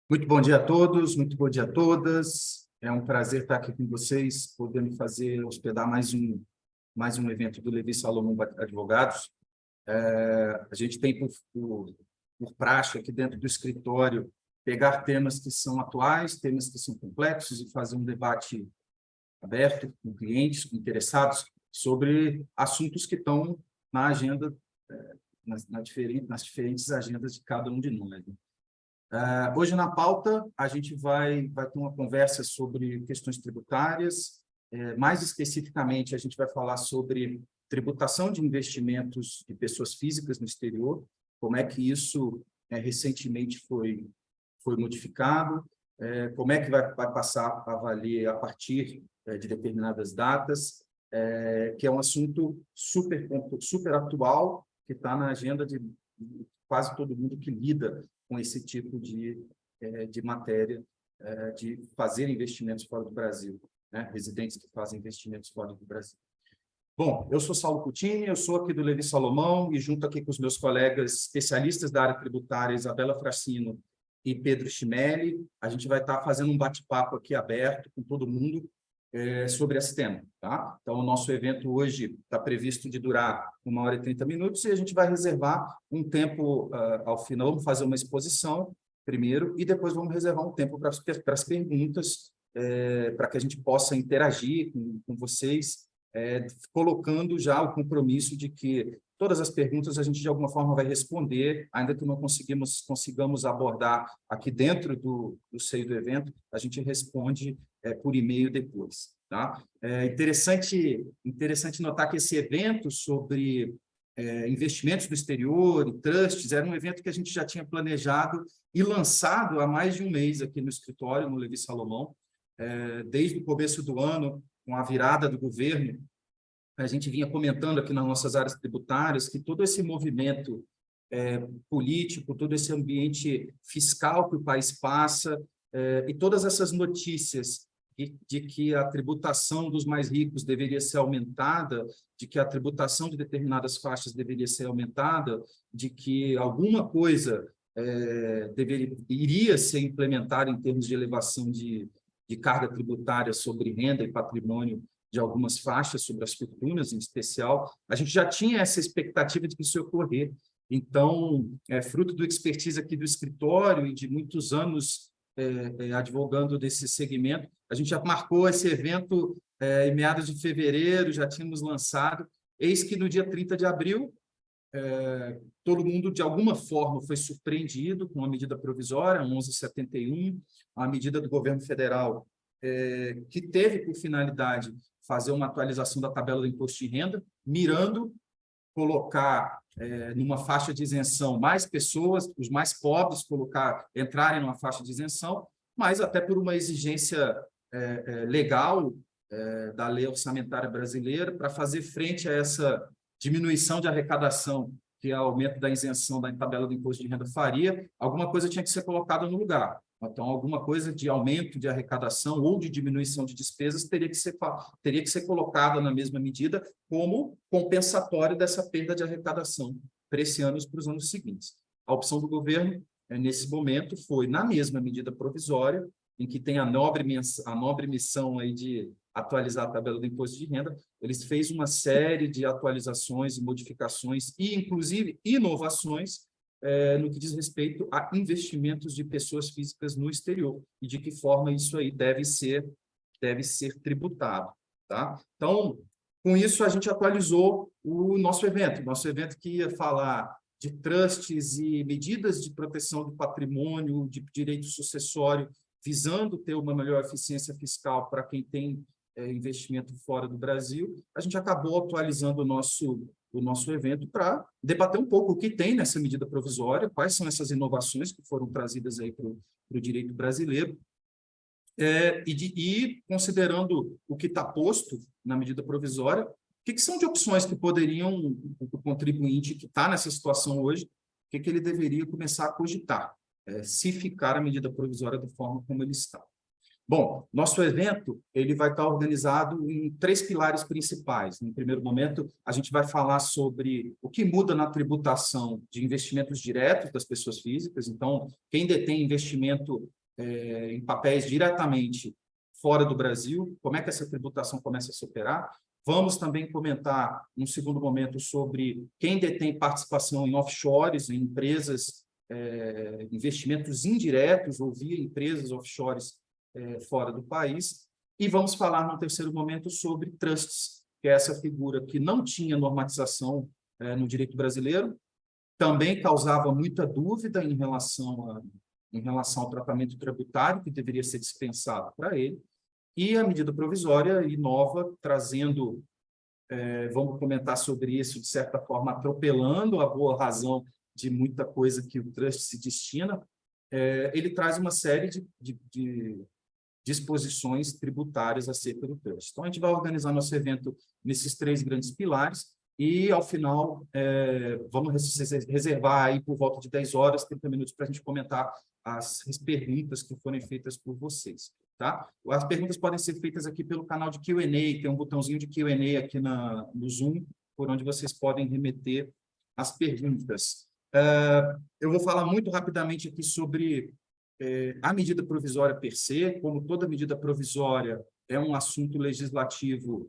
Muito bom dia a todos, muito bom dia a todas. É um prazer estar aqui com vocês, podendo hospedar mais um evento do Levi Salomão Advogados. A gente tem por praxe aqui dentro do escritório pegar temas que são atuais, temas que são complexos e fazer um debate aberto com clientes, com interessados, sobre assuntos que estão na agenda, nas diferentes agendas de cada um de nós, né? Hoje, na pauta, a gente vai ter uma conversa sobre questões tributárias. Mais especificamente, a gente vai falar sobre tributação de investimentos de pessoas físicas no exterior, como é que isso recentemente foi modificado, como é que vai passar a valer a partir de determinadas datas, que é um assunto super atual, que está na agenda de quase todo mundo que lida com esse tipo de matéria, de fazer investimentos fora do Brasil, né? Residentes que fazem investimentos fora do Brasil. Bom, eu sou Saulo Coutinho, eu sou aqui do Levi Salomão e junto aqui com os meus colegas especialistas da área tributária, Isabela Fracino e Pedro Chimelli, a gente vai estar fazendo um bate-papo aqui aberto com todo mundo sobre esse tema, tá? Então, o nosso evento hoje está previsto de durar 1 hora e 30 minutos e a gente vai reservar um tempo ao final, vamos fazer uma exposição primeiro e depois vamos reservar um tempo para as perguntas, para que a gente possa interagir com vocês, colocando já o compromisso de que todas as perguntas a gente, de alguma forma, vai responder, ainda que não consigamos abordar aqui dentro do seio do evento, a gente responde por e-mail depois. Tá? É interessante notar que esse evento sobre investimentos do exterior e trusts era um evento que a gente já tinha planejado e lançado há mais de um mês aqui no escritório, no Levi Salomão. Desde o começo do ano, com a virada do governo, a gente vinha comentando aqui nas nossas áreas tributárias que todo esse movimento político, todo esse ambiente fiscal que o país passa, e todas essas notícias de que a tributação dos mais ricos deveria ser aumentada, de que a tributação de determinadas faixas deveria ser aumentada, de que alguma coisa iria ser implementada em termos de elevação de carga tributária sobre renda e patrimônio de algumas faixas, sobre as fortunas em especial, a gente já tinha essa expectativa de que isso ia ocorrer. Então, fruto do expertise aqui do escritório e de muitos anos advogando desse segmento, a gente já marcou esse evento em meados de fevereiro, já tínhamos lançado. Eis que no dia 30 de abril, todo mundo, de alguma forma, foi surpreendido com a medida provisória, 1171, a medida do governo federal, que teve por finalidade fazer uma atualização da tabela do imposto de renda, mirando colocar numa faixa de isenção mais pessoas, os mais pobres entrarem numa faixa de isenção, mas até por uma exigência legal da lei orçamentária brasileira para fazer frente a essa diminuição de arrecadação que o aumento da isenção da tabela do imposto de renda faria, alguma coisa tinha que ser colocada no lugar. Então, alguma coisa de aumento de arrecadação ou de diminuição de despesas teria que ser colocada na mesma medida como compensatório dessa perda de arrecadação para esse ano e para os anos seguintes. A opção do governo, nesse momento, foi, na mesma medida provisória, em que tem a nobre missão aí de atualizar a tabela do imposto de renda, eles fez uma série de atualizações e modificações e, inclusive, inovações no que diz respeito a investimentos de pessoas físicas no exterior e de que forma isso aí deve ser tributado. Tá? Então, com isso, a gente atualizou o nosso evento que ia falar de trusts e medidas de proteção do patrimônio, de direito sucessório, visando ter uma melhor eficiência fiscal para quem tem investimento fora do Brasil. A gente acabou atualizando o nosso evento para debater um pouco o que tem nessa medida provisória, quais são essas inovações que foram trazidas aí para o direito brasileiro, e considerando o que está posto na medida provisória, o que são de opções que poderiam, o contribuinte que está nessa situação hoje, o que ele deveria começar a cogitar, se ficar a medida provisória da forma como ele está. Bom, nosso evento ele vai estar organizado em 3 pilares principais. No primeiro momento, a gente vai falar sobre o que muda na tributação de investimentos diretos das pessoas físicas. Então, quem detém investimento em papéis diretamente fora do Brasil, como é que essa tributação começa a se operar. Vamos também comentar, num segundo momento, sobre quem detém participação em offshores, em empresas, investimentos indiretos ou via empresas offshores fora do país. E vamos falar, num terceiro momento, sobre trusts, que é essa figura que não tinha normatização no direito brasileiro, também causava muita dúvida em relação ao tratamento tributário, que deveria ser dispensado para ele, e a medida provisória e nova, trazendo, vamos comentar sobre isso, de certa forma, atropelando a boa razão de muita coisa que o trust se destina, ele traz uma série de disposições tributárias acerca do trust. Então, a gente vai organizar nosso evento nesses 3 grandes pilares e, ao final, vamos reservar aí por volta de 10 horas, 30 minutos, para a gente comentar as perguntas que forem feitas por vocês. Tá? As perguntas podem ser feitas aqui pelo canal de Q&A, tem um botãozinho de Q&A aqui no Zoom, por onde vocês podem remeter as perguntas. Eu vou falar muito rapidamente aqui sobre a medida provisória per se. Como toda medida provisória é um assunto legislativo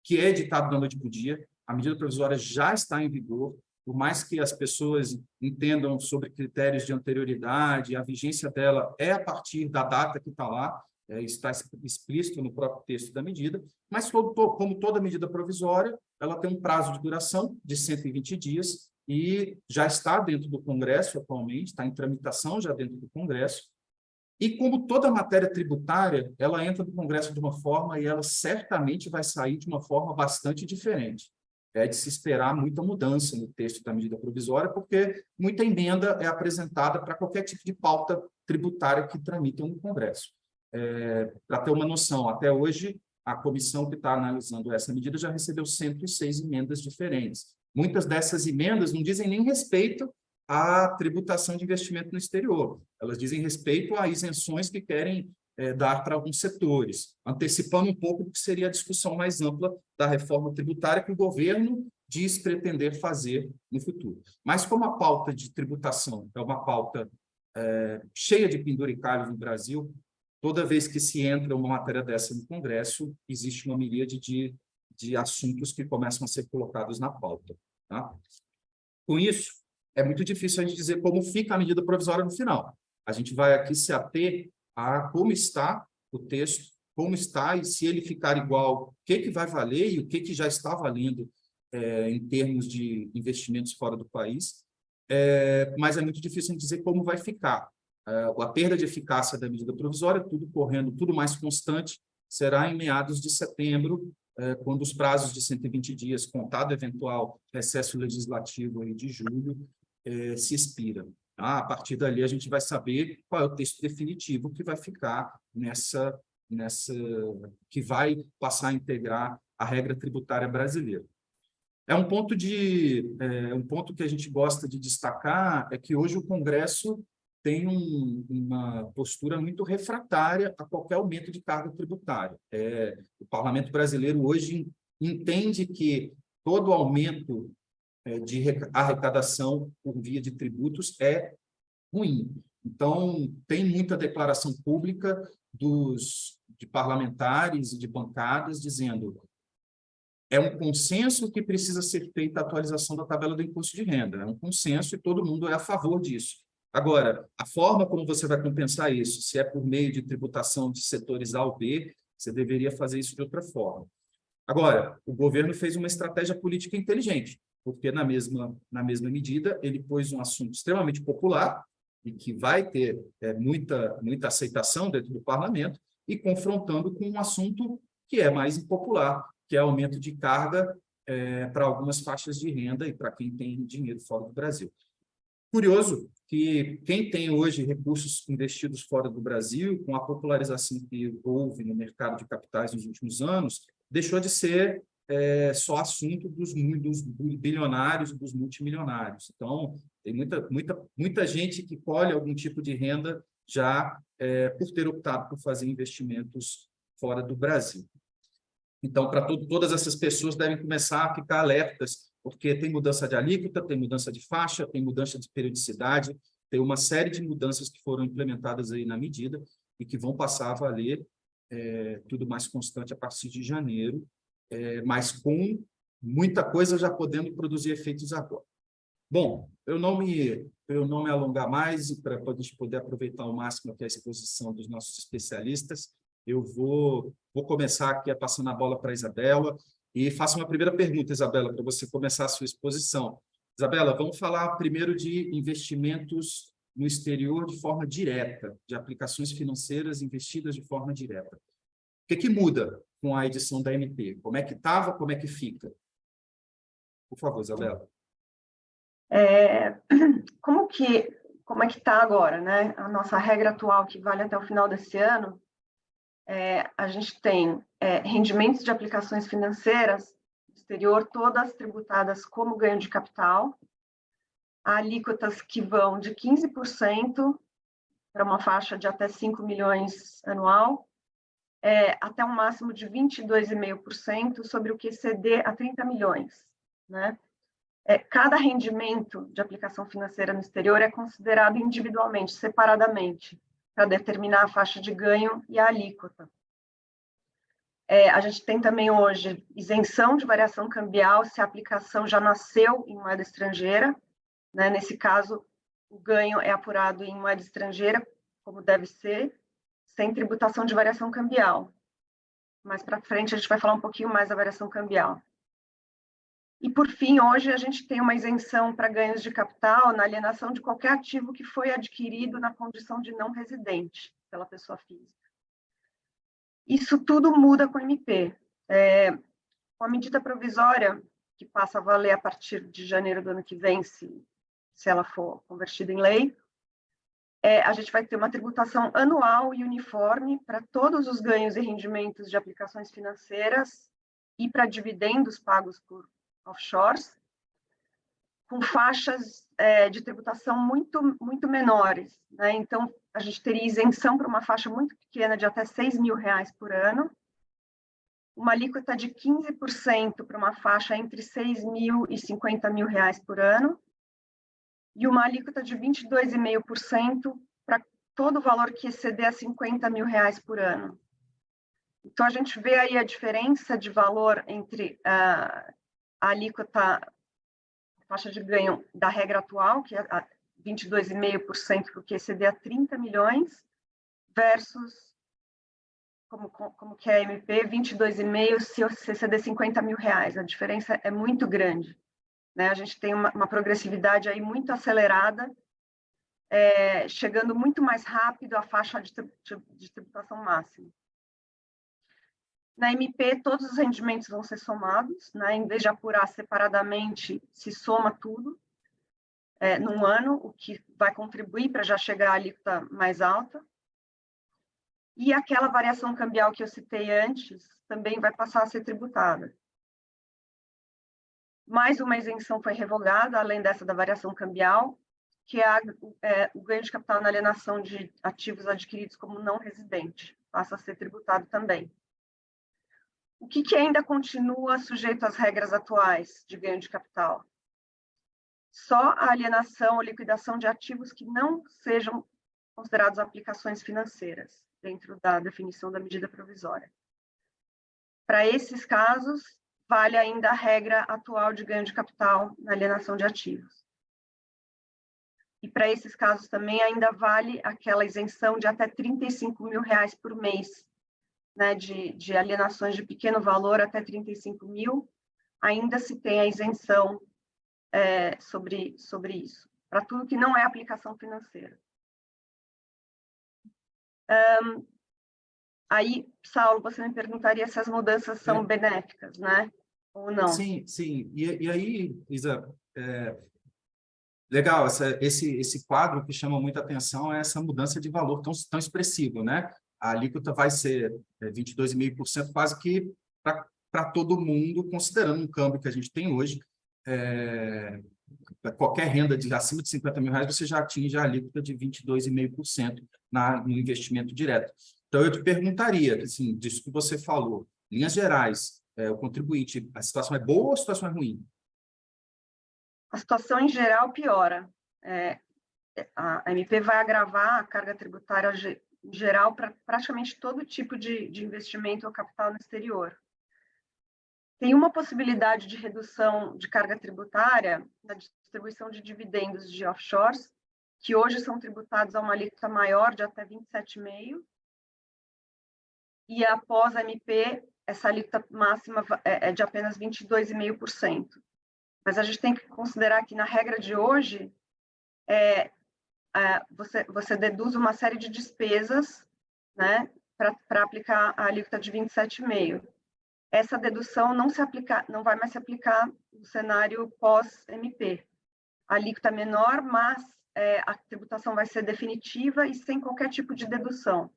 que é editado da noite para o dia, a medida provisória já está em vigor, por mais que as pessoas entendam sobre critérios de anterioridade, a vigência dela é a partir da data que está lá, está explícito no próprio texto da medida, mas como toda medida provisória, ela tem um prazo de duração de 120 dias e já está dentro do Congresso atualmente, está em tramitação já dentro do Congresso, e como toda matéria tributária, ela entra no Congresso de uma forma e ela certamente vai sair de uma forma bastante diferente. É de se esperar muita mudança no texto da medida provisória, porque muita emenda é apresentada para qualquer tipo de pauta tributária que tramitam no Congresso. Para ter uma noção, até hoje, a comissão que está analisando essa medida já recebeu 106 emendas diferentes. Muitas dessas emendas não dizem nem respeito à tributação de investimento no exterior. Elas dizem respeito a isenções que querem dar para alguns setores, antecipando um pouco do que seria a discussão mais ampla da reforma tributária que o governo diz pretender fazer no futuro. Mas como a pauta de tributação é uma pauta cheia de penduricalhos no Brasil, toda vez que se entra uma matéria dessa no Congresso, existe uma miríade de assuntos que começam a ser colocados na pauta. Tá? Com isso, é muito difícil a gente dizer como fica a medida provisória no final. A gente vai aqui se ater a como está o texto, como está, e se ele ficar igual, o que vai valer e o que já está valendo em termos de investimentos fora do país. Mas é muito difícil a gente dizer como vai ficar. A perda de eficácia da medida provisória, tudo correndo, tudo mais constante, será em meados de setembro, quando os prazos de 120 dias, contado eventual recesso legislativo aí de julho, se expira. A partir dali, a gente vai saber qual é o texto definitivo que vai ficar que vai passar a integrar a regra tributária brasileira. Um ponto que a gente gosta de destacar é que hoje o Congresso tem uma postura muito refratária a qualquer aumento de carga tributária. O Parlamento brasileiro hoje entende que todo aumento de arrecadação por via de tributos é ruim. Então, tem muita declaração pública de parlamentares e de bancadas dizendo é um consenso que precisa ser feita a atualização da tabela do imposto de renda. É um consenso e todo mundo é a favor disso. Agora, a forma como você vai compensar isso, se é por meio de tributação de setores A ou B, você deveria fazer isso de outra forma. Agora, o governo fez uma estratégia política inteligente, porque na mesma medida ele pôs um assunto extremamente popular e que vai ter muita aceitação dentro do parlamento e confrontando com um assunto que é mais impopular, que é aumento de carga para algumas faixas de renda e para quem tem dinheiro fora do Brasil. Curioso que quem tem hoje recursos investidos fora do Brasil, com a popularização que houve no mercado de capitais nos últimos anos, deixou de ser só assunto dos bilionários e dos multimilionários. Então, tem muita gente que colhe algum tipo de renda já por ter optado por fazer investimentos fora do Brasil. Então, todas essas pessoas devem começar a ficar alertas, porque tem mudança de alíquota, tem mudança de faixa, tem mudança de periodicidade, tem uma série de mudanças que foram implementadas aí na medida e que vão passar a valer tudo mais constante a partir de janeiro, mas com muita coisa já podendo produzir efeitos agora. Bom, eu não me alongar mais para a gente poder aproveitar ao máximo aqui a exposição dos nossos especialistas, eu vou começar aqui passando a bola para a Isabela e faço uma primeira pergunta, Isabela, para você começar a sua exposição. Isabela, vamos falar primeiro de investimentos no exterior de forma direta, de aplicações financeiras investidas de forma direta. O que muda com a edição da MP? Como é que estava, como é que fica? Por favor, Isabela. Como é que está agora, né? A nossa regra atual, que vale até o final desse ano, a gente tem rendimentos de aplicações financeiras no exterior, todas tributadas como ganho de capital, há alíquotas que vão de 15% para uma faixa de até 5 milhões anual, até um máximo de 22,5% sobre o que exceder a 30 milhões, né? Cada rendimento de aplicação financeira no exterior é considerado individualmente, separadamente, para determinar a faixa de ganho e a alíquota. A gente tem também hoje isenção de variação cambial se a aplicação já nasceu em moeda estrangeira, né? Nesse caso, o ganho é apurado em moeda estrangeira, como deve ser, sem tributação de variação cambial. Mais para frente, a gente vai falar um pouquinho mais da variação cambial. E, por fim, hoje a gente tem uma isenção para ganhos de capital na alienação de qualquer ativo que foi adquirido na condição de não residente pela pessoa física. Isso tudo muda com a MP. Com a medida provisória, que passa a valer a partir de janeiro do ano que vem, se ela for convertida em lei, a gente vai ter uma tributação anual e uniforme para todos os ganhos e rendimentos de aplicações financeiras e para dividendos pagos por offshores, com faixas de tributação muito menores, né? Então, a gente teria isenção para uma faixa muito pequena de até R$6 mil por ano, uma alíquota de 15% para uma faixa entre R$6 mil e R$50 mil por ano, e uma alíquota de 22,5% para todo o valor que exceder a R$50 mil por ano. Então, a gente vê aí a diferença de valor entre a alíquota, a faixa de ganho da regra atual, que é 22,5%, porque exceder a 30 milhões, versus, como que é a MP, 22,5% se exceder 50 mil reais. A diferença é muito grande, né? A gente tem uma progressividade aí muito acelerada, chegando muito mais rápido à faixa de tributação máxima. Na MP, todos os rendimentos vão ser somados, né? Em vez de apurar separadamente, se soma tudo num ano, o que vai contribuir para já chegar à alíquota mais alta. E aquela variação cambial que eu citei antes também vai passar a ser tributada. Mais uma isenção foi revogada, além dessa da variação cambial, que é o ganho de capital na alienação de ativos adquiridos como não residente, passa a ser tributado também. O que ainda continua sujeito às regras atuais de ganho de capital? Só a alienação ou liquidação de ativos que não sejam considerados aplicações financeiras, dentro da definição da medida provisória. Para esses casos, vale ainda a regra atual de ganho de capital na alienação de ativos. E para esses casos também ainda vale aquela isenção de até R$35 mil por mês, né, de alienações de pequeno valor até 35 mil, ainda se tem a isenção sobre isso, para tudo que não é aplicação financeira. Aí, Saulo, você me perguntaria se as mudanças são benéficas, né? Ou não? Sim, sim. E aí, Isa, legal, esse quadro que chama muita atenção é essa mudança de valor tão expressiva, né? A alíquota vai ser 22,5%, quase que para todo mundo, considerando um câmbio que a gente tem hoje. Qualquer renda acima de 50 mil reais, você já atinge a alíquota de 22,5% no investimento direto. Então, eu te perguntaria, assim, disso que você falou, em linhas gerais, o contribuinte, a situação é boa ou a situação é ruim? A situação, em geral, piora. a MP vai agravar a carga tributária em geral para praticamente todo tipo de investimento ou capital no exterior. Tem uma possibilidade de redução de carga tributária na distribuição de dividendos de offshores, que hoje são tributados a uma alíquota maior de até 27,5%, e após a MP, essa alíquota máxima é de apenas 22,5%. Mas a gente tem que considerar que, na regra de hoje, você deduz uma série de despesas, né, para aplicar a alíquota de 27,5%. Essa dedução não vai mais se aplicar no cenário pós-MP. A alíquota é menor, mas a tributação vai ser definitiva e sem qualquer tipo de dedução.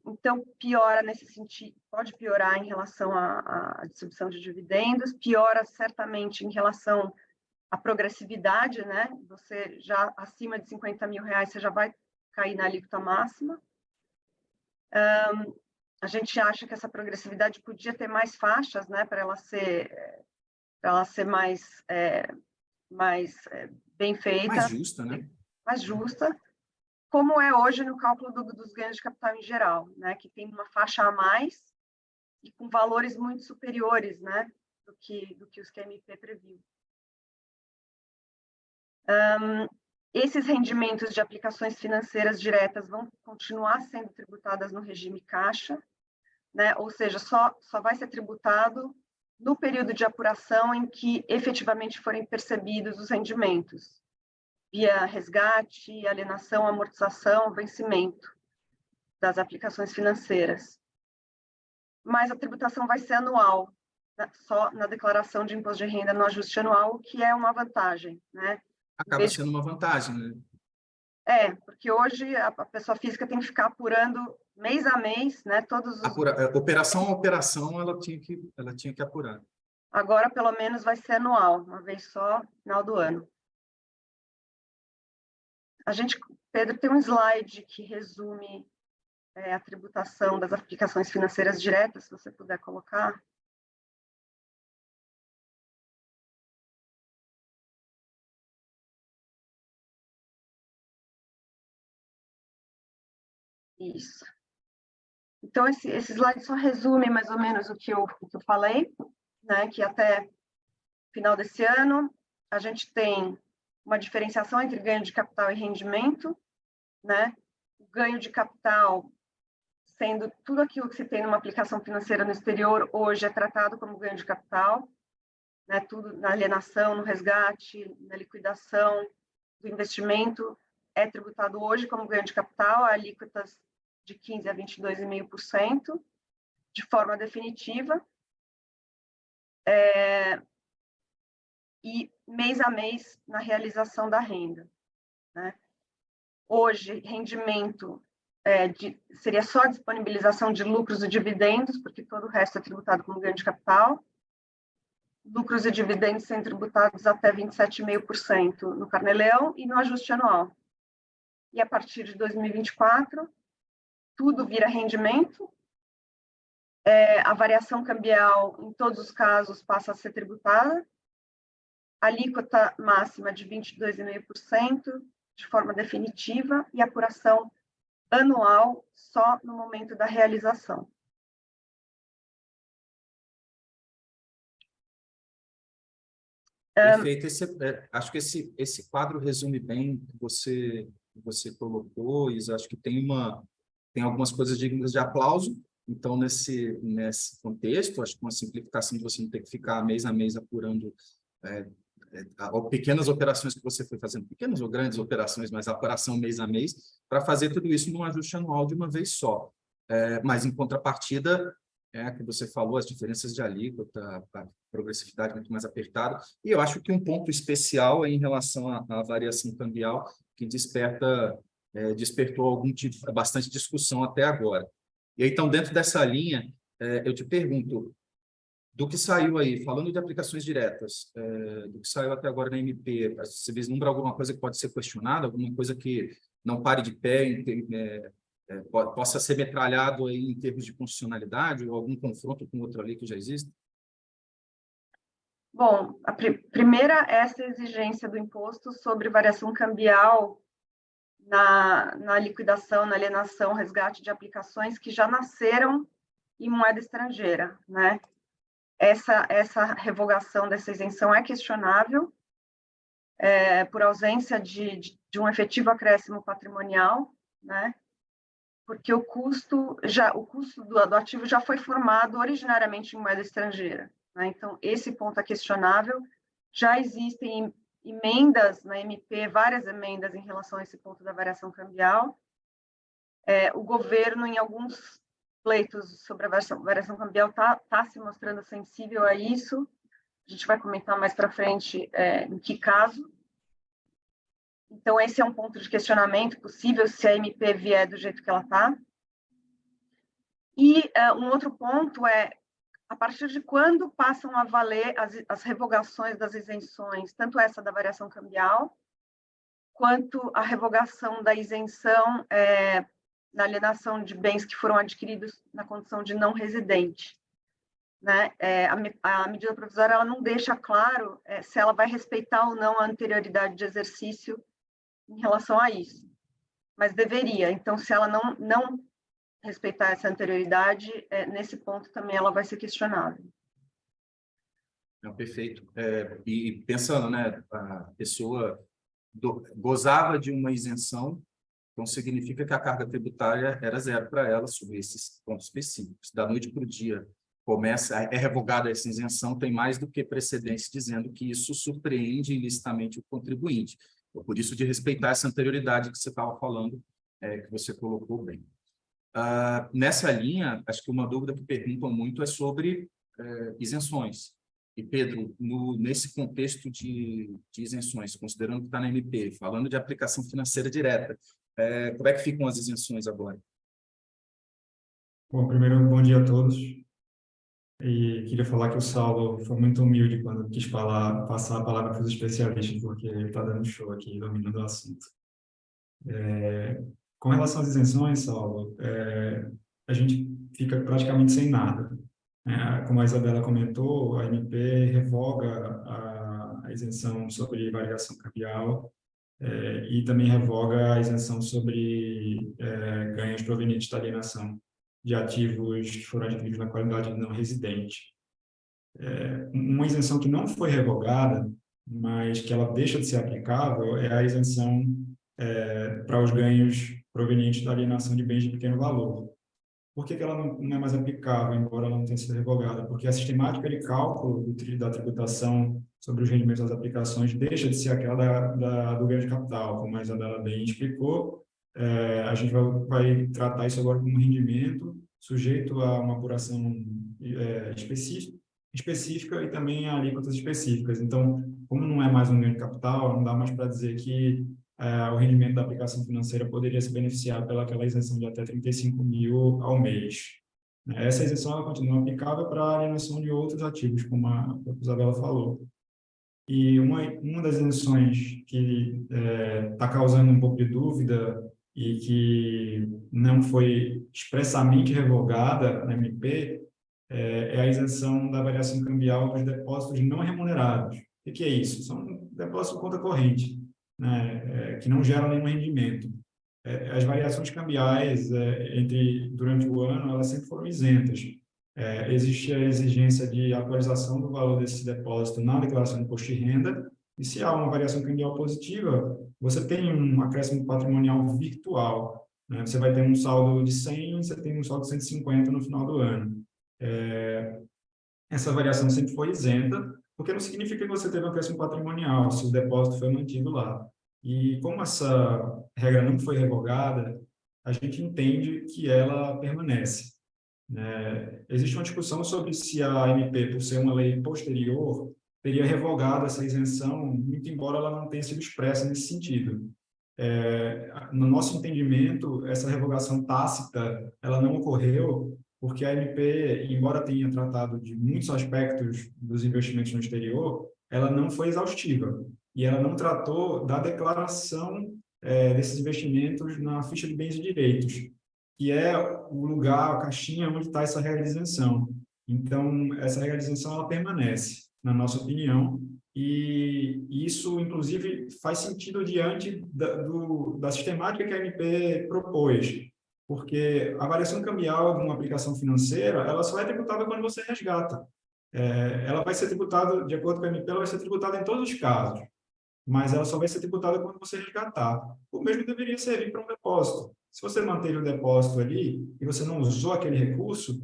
Então, piora nesse sentido, pode piorar em relação à distribuição de dividendos, piora certamente em relação à progressividade, né? Você já acima de R$50 mil, você já vai cair na alíquota máxima. A gente acha que essa progressividade podia ter mais faixas, né? Para ela ser mais bem feita. Mais justa, né? Mais justa. Como é hoje no cálculo dos ganhos de capital em geral, né, que tem uma faixa a mais e com valores muito superiores, né, do que os que a MP previu. Esses rendimentos de aplicações financeiras diretas vão continuar sendo tributadas no regime caixa, né, ou seja, só vai ser tributado no período de apuração em que efetivamente forem percebidos os rendimentos, via resgate, alienação, amortização, vencimento das aplicações financeiras. Mas a tributação vai ser anual, né? Só na declaração de imposto de renda no ajuste anual, o que é uma vantagem, né? Acaba sendo uma vantagem, né? Porque hoje a pessoa física tem que ficar apurando mês a mês, né? Operação a operação, ela tinha que apurar. Agora, pelo menos, vai ser anual, uma vez só, no final do ano. Pedro, tem um slide que resume a tributação das aplicações financeiras diretas, se você puder colocar. Isso. Então, esse slide só resume mais ou menos o que eu falei, né? Que até final desse ano, a gente tem uma diferenciação entre ganho de capital e rendimento, né? O ganho de capital, sendo tudo aquilo que se tem numa aplicação financeira no exterior, hoje é tratado como ganho de capital, né? Tudo na alienação, no resgate, na liquidação do investimento, é tributado hoje como ganho de capital, a alíquotas de 15% a 22,5%, de forma definitiva, e mês a mês na realização da renda, né? Hoje, rendimento seria só a disponibilização de lucros e dividendos, porque todo o resto é tributado como ganho de capital. Lucros e dividendos são tributados até 27,5% no Carnê-Leão e no ajuste anual. E a partir de 2024, tudo vira rendimento. A variação cambial, em todos os casos, passa a ser tributada. Alíquota máxima de 22,5%, de forma definitiva, e apuração anual só no momento da realização. Perfeito. Acho que esse quadro resume bem o que você colocou, Isa. Acho que tem algumas coisas dignas de aplauso. Então, nesse contexto, acho que uma simplificação de você não ter que ficar mês a mês apurando pequenas operações que você foi fazendo, pequenas ou grandes operações, mas a apuração mês a mês, para fazer tudo isso num ajuste anual de uma vez só. Mas, em contrapartida, que você falou, as diferenças de alíquota, a progressividade muito mais apertada, e eu acho que um ponto especial é em relação à variação cambial, que despertou bastante discussão até agora. E então, dentro dessa linha, eu te pergunto, do que saiu aí, falando de aplicações diretas, do que saiu até agora na MP, você vislumbra alguma coisa que pode ser questionada, alguma coisa que não pare de pé, possa ser metralhado aí em termos de constitucionalidade ou algum confronto com outra lei que já existe? Bom, a primeira é essa exigência do imposto sobre variação cambial na liquidação, na alienação, resgate de aplicações que já nasceram em moeda estrangeira, né? Essa revogação dessa isenção é questionável, por ausência de um efetivo acréscimo patrimonial, né? Porque o custo do ativo já foi formado originariamente em moeda estrangeira, né? Então, esse ponto é questionável. Já existem emendas na MP, várias emendas em relação a esse ponto da variação cambial. O governo, em alguns pleitos sobre a variação cambial, está se mostrando sensível a isso. A gente vai comentar mais para frente em que caso. Então, esse é um ponto de questionamento possível se a MP vier do jeito que ela está. E um outro ponto é, a partir de quando passam a valer as revogações das isenções, tanto essa da variação cambial, quanto a revogação da isenção na alienação de bens que foram adquiridos na condição de não residente. Né? A medida provisória ela não deixa claro se ela vai respeitar ou não a anterioridade de exercício em relação a isso, mas deveria. Então, se ela não respeitar essa anterioridade, nesse ponto também ela vai ser questionável. Perfeito. E pensando, né, a pessoa gozava de uma isenção, então significa que a carga tributária era zero para ela sobre esses pontos específicos. Da noite para o dia é revogada essa isenção, tem mais do que precedência dizendo que isso surpreende ilicitamente o contribuinte. Por isso, de respeitar essa anterioridade que você estava falando, que você colocou bem. Nessa linha, acho que uma dúvida que perguntam muito é sobre isenções. E, Pedro, nesse contexto de isenções, considerando que está na MP, falando de aplicação financeira direta, como é que ficam as isenções agora? Bom, primeiro, bom dia a todos. E queria falar que o Saulo foi muito humilde quando quis passar a palavra para os especialistas, porque ele está dando show aqui, dominando o assunto. Com relação às isenções, Saulo, a gente fica praticamente sem nada. Como a Isabela comentou, a MP revoga a isenção sobre variação cambial e também revoga a isenção sobre ganhos provenientes da alienação de ativos que foram adquiridos na qualidade de não residente. Uma isenção que não foi revogada, mas que ela deixa de ser aplicável, é a isenção para os ganhos provenientes da alienação de bens de pequeno valor. Por que ela não é mais aplicável, embora ela não tenha sido revogada? Porque a sistemática de cálculo da tributação sobre os rendimentos das aplicações deixa de ser aquela do ganho de capital, como a Isabela bem explicou. A gente vai tratar isso agora como rendimento, sujeito a uma apuração específica e também a alíquotas específicas. Então, como não é mais um ganho de capital, não dá mais para dizer que o rendimento da aplicação financeira poderia se beneficiar pelaquela isenção de até 35 mil ao mês. Essa isenção ela continua aplicável para a alienação de outros ativos, como a Isabela falou. E uma das isenções que está causando um pouco de dúvida e que não foi expressamente revogada na MP é a isenção da variação cambial dos depósitos não remunerados. O que é isso? São depósitos de conta corrente, né, que não geram nenhum rendimento. As variações cambiais durante o ano, elas sempre foram isentas. Existe a exigência de atualização do valor desse depósito na declaração de imposto de renda, e se há uma variação cambial positiva, você tem um acréscimo patrimonial virtual, né? Você vai ter um saldo de 100, você tem um saldo de 150 no final do ano. Essa variação sempre foi isenta, porque não significa que você teve um acréscimo patrimonial, se o depósito foi mantido lá. E como essa regra não foi revogada, a gente entende que ela permanece. Existe uma discussão sobre se a MP, por ser uma lei posterior, teria revogado essa isenção, muito embora ela não tenha sido expressa nesse sentido. No nosso entendimento, essa revogação tácita, ela não ocorreu porque a MP, embora tenha tratado de muitos aspectos dos investimentos no exterior, ela não foi exaustiva e ela não tratou da declaração desses investimentos na ficha de bens e direitos, que é o lugar, a caixinha onde está essa regra de isenção. Então, essa regra de isenção ela permanece. na nossa opinião, e isso, inclusive, faz sentido diante da sistemática que a MP propôs, porque a variação cambial de uma aplicação financeira, ela só é tributada quando você resgata. Ela vai ser tributada, de acordo com a MP, ela vai ser tributada em todos os casos, mas ela só vai ser tributada quando você resgatar. O mesmo deveria servir para um depósito. Se você manteve o depósito ali e você não usou aquele recurso,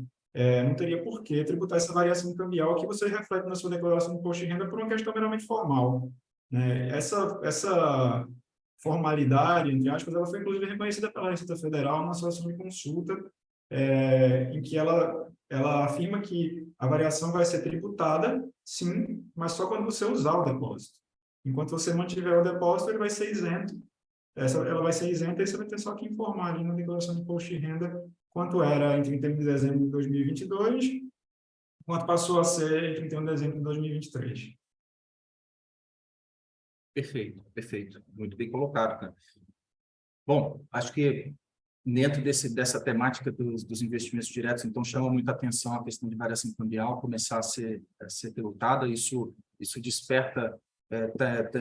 não teria por que tributar essa variação cambial que você reflete na sua declaração de imposto de renda por uma questão meramente formal, né? Essa formalidade, entre aspas, ela foi inclusive reconhecida pela Receita Federal na sua ação de consulta, em que ela afirma que a variação vai ser tributada, sim, mas só quando você usar o depósito. Enquanto você mantiver o depósito, ele vai ser isento. Ela vai ser isenta e você vai ter só que informar ali na declaração de imposto de renda quanto era em 31 de dezembro de 2022, quanto passou a ser em 31 de dezembro de 2023. Perfeito, perfeito. Muito bem colocado, cara. Bom, acho que dentro dessa temática dos investimentos diretos, então, chama muita atenção a questão de variação cambial começar a ser tributada. Isso desperta,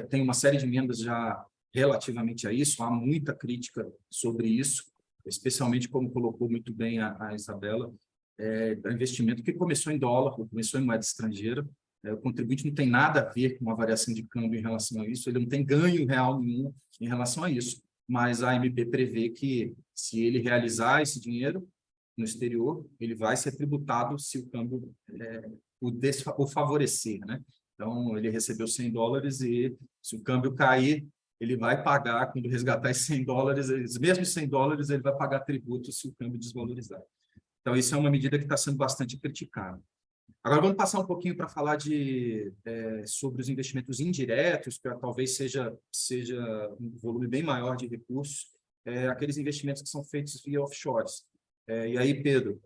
tem uma série de emendas já relativamente a isso, há muita crítica sobre isso, especialmente como colocou muito bem a Isabela, o investimento que começou em dólar, começou em moeda estrangeira. O contribuinte não tem nada a ver com uma variação de câmbio em relação a isso, ele não tem ganho real nenhum em relação a isso, mas a MP prevê que, se ele realizar esse dinheiro no exterior, ele vai ser tributado se o câmbio o favorecer, né? Então, ele recebeu $100 e, se o câmbio cair, ele vai pagar, quando resgatar esses $100, os mesmos $100, ele vai pagar tributo se o câmbio desvalorizar. Então, isso é uma medida que está sendo bastante criticada. Agora, vamos passar um pouquinho para falar sobre os investimentos indiretos, que talvez seja um volume bem maior de recursos, aqueles investimentos que são feitos via offshores. E aí, Pedro,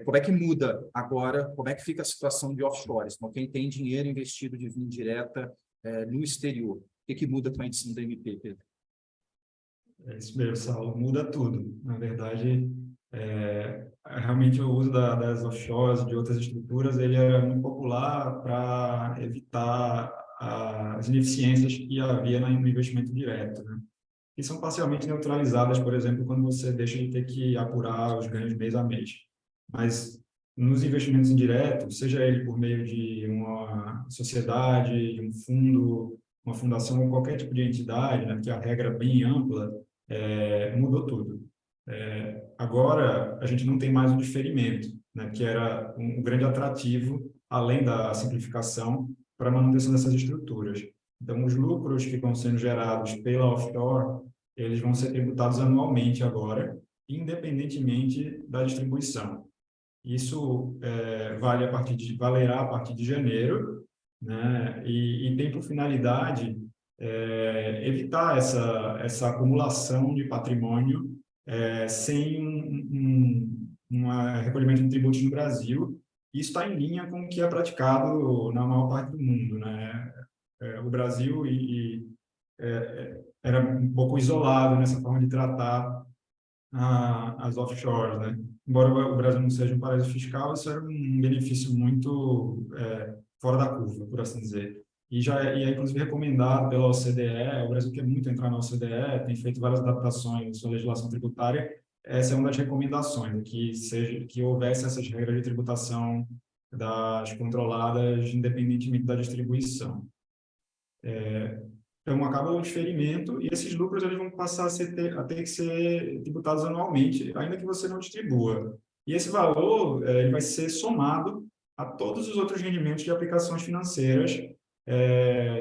como é que muda agora, como é que fica a situação de offshores? Então, quem tem dinheiro investido de via indireta no exterior, o que muda com a edição da MP, Pedro? É isso mesmo, Saulo, muda tudo. Na verdade, realmente o uso das offshores, de outras estruturas, ele era muito popular para evitar as ineficiências que havia no investimento direto, né? E são parcialmente neutralizadas, por exemplo, quando você deixa de ter que apurar os ganhos mês a mês. Mas nos investimentos indiretos, seja ele por meio de uma sociedade, de um fundo, uma fundação ou qualquer tipo de entidade, né, que a regra é bem ampla, mudou tudo. Agora, a gente não tem mais o diferimento, né, que era um grande atrativo, além da simplificação, para a manutenção dessas estruturas. Então, os lucros que estão sendo gerados pela offshore, eles vão ser tributados anualmente agora, independentemente da distribuição. Isso valerá a partir de janeiro, né? E tem por finalidade evitar essa acumulação de patrimônio sem um recolhimento de tributos no Brasil. Isso está em linha com o que é praticado na maior parte do mundo, né? O Brasil era um pouco isolado nessa forma de tratar as offshores, né? Embora o Brasil não seja um paraíso fiscal, isso era um benefício muito fora da curva, por assim dizer. E é inclusive recomendado pela OCDE, o Brasil quer muito entrar na OCDE, tem feito várias adaptações na sua legislação tributária. Essa é uma das recomendações, que houvesse essas regras de tributação das controladas, independentemente da distribuição. Então, acaba o diferimento e esses lucros eles vão passar a ter que ser tributados anualmente, ainda que você não distribua. E esse valor ele vai ser somado a todos os outros rendimentos de aplicações financeiras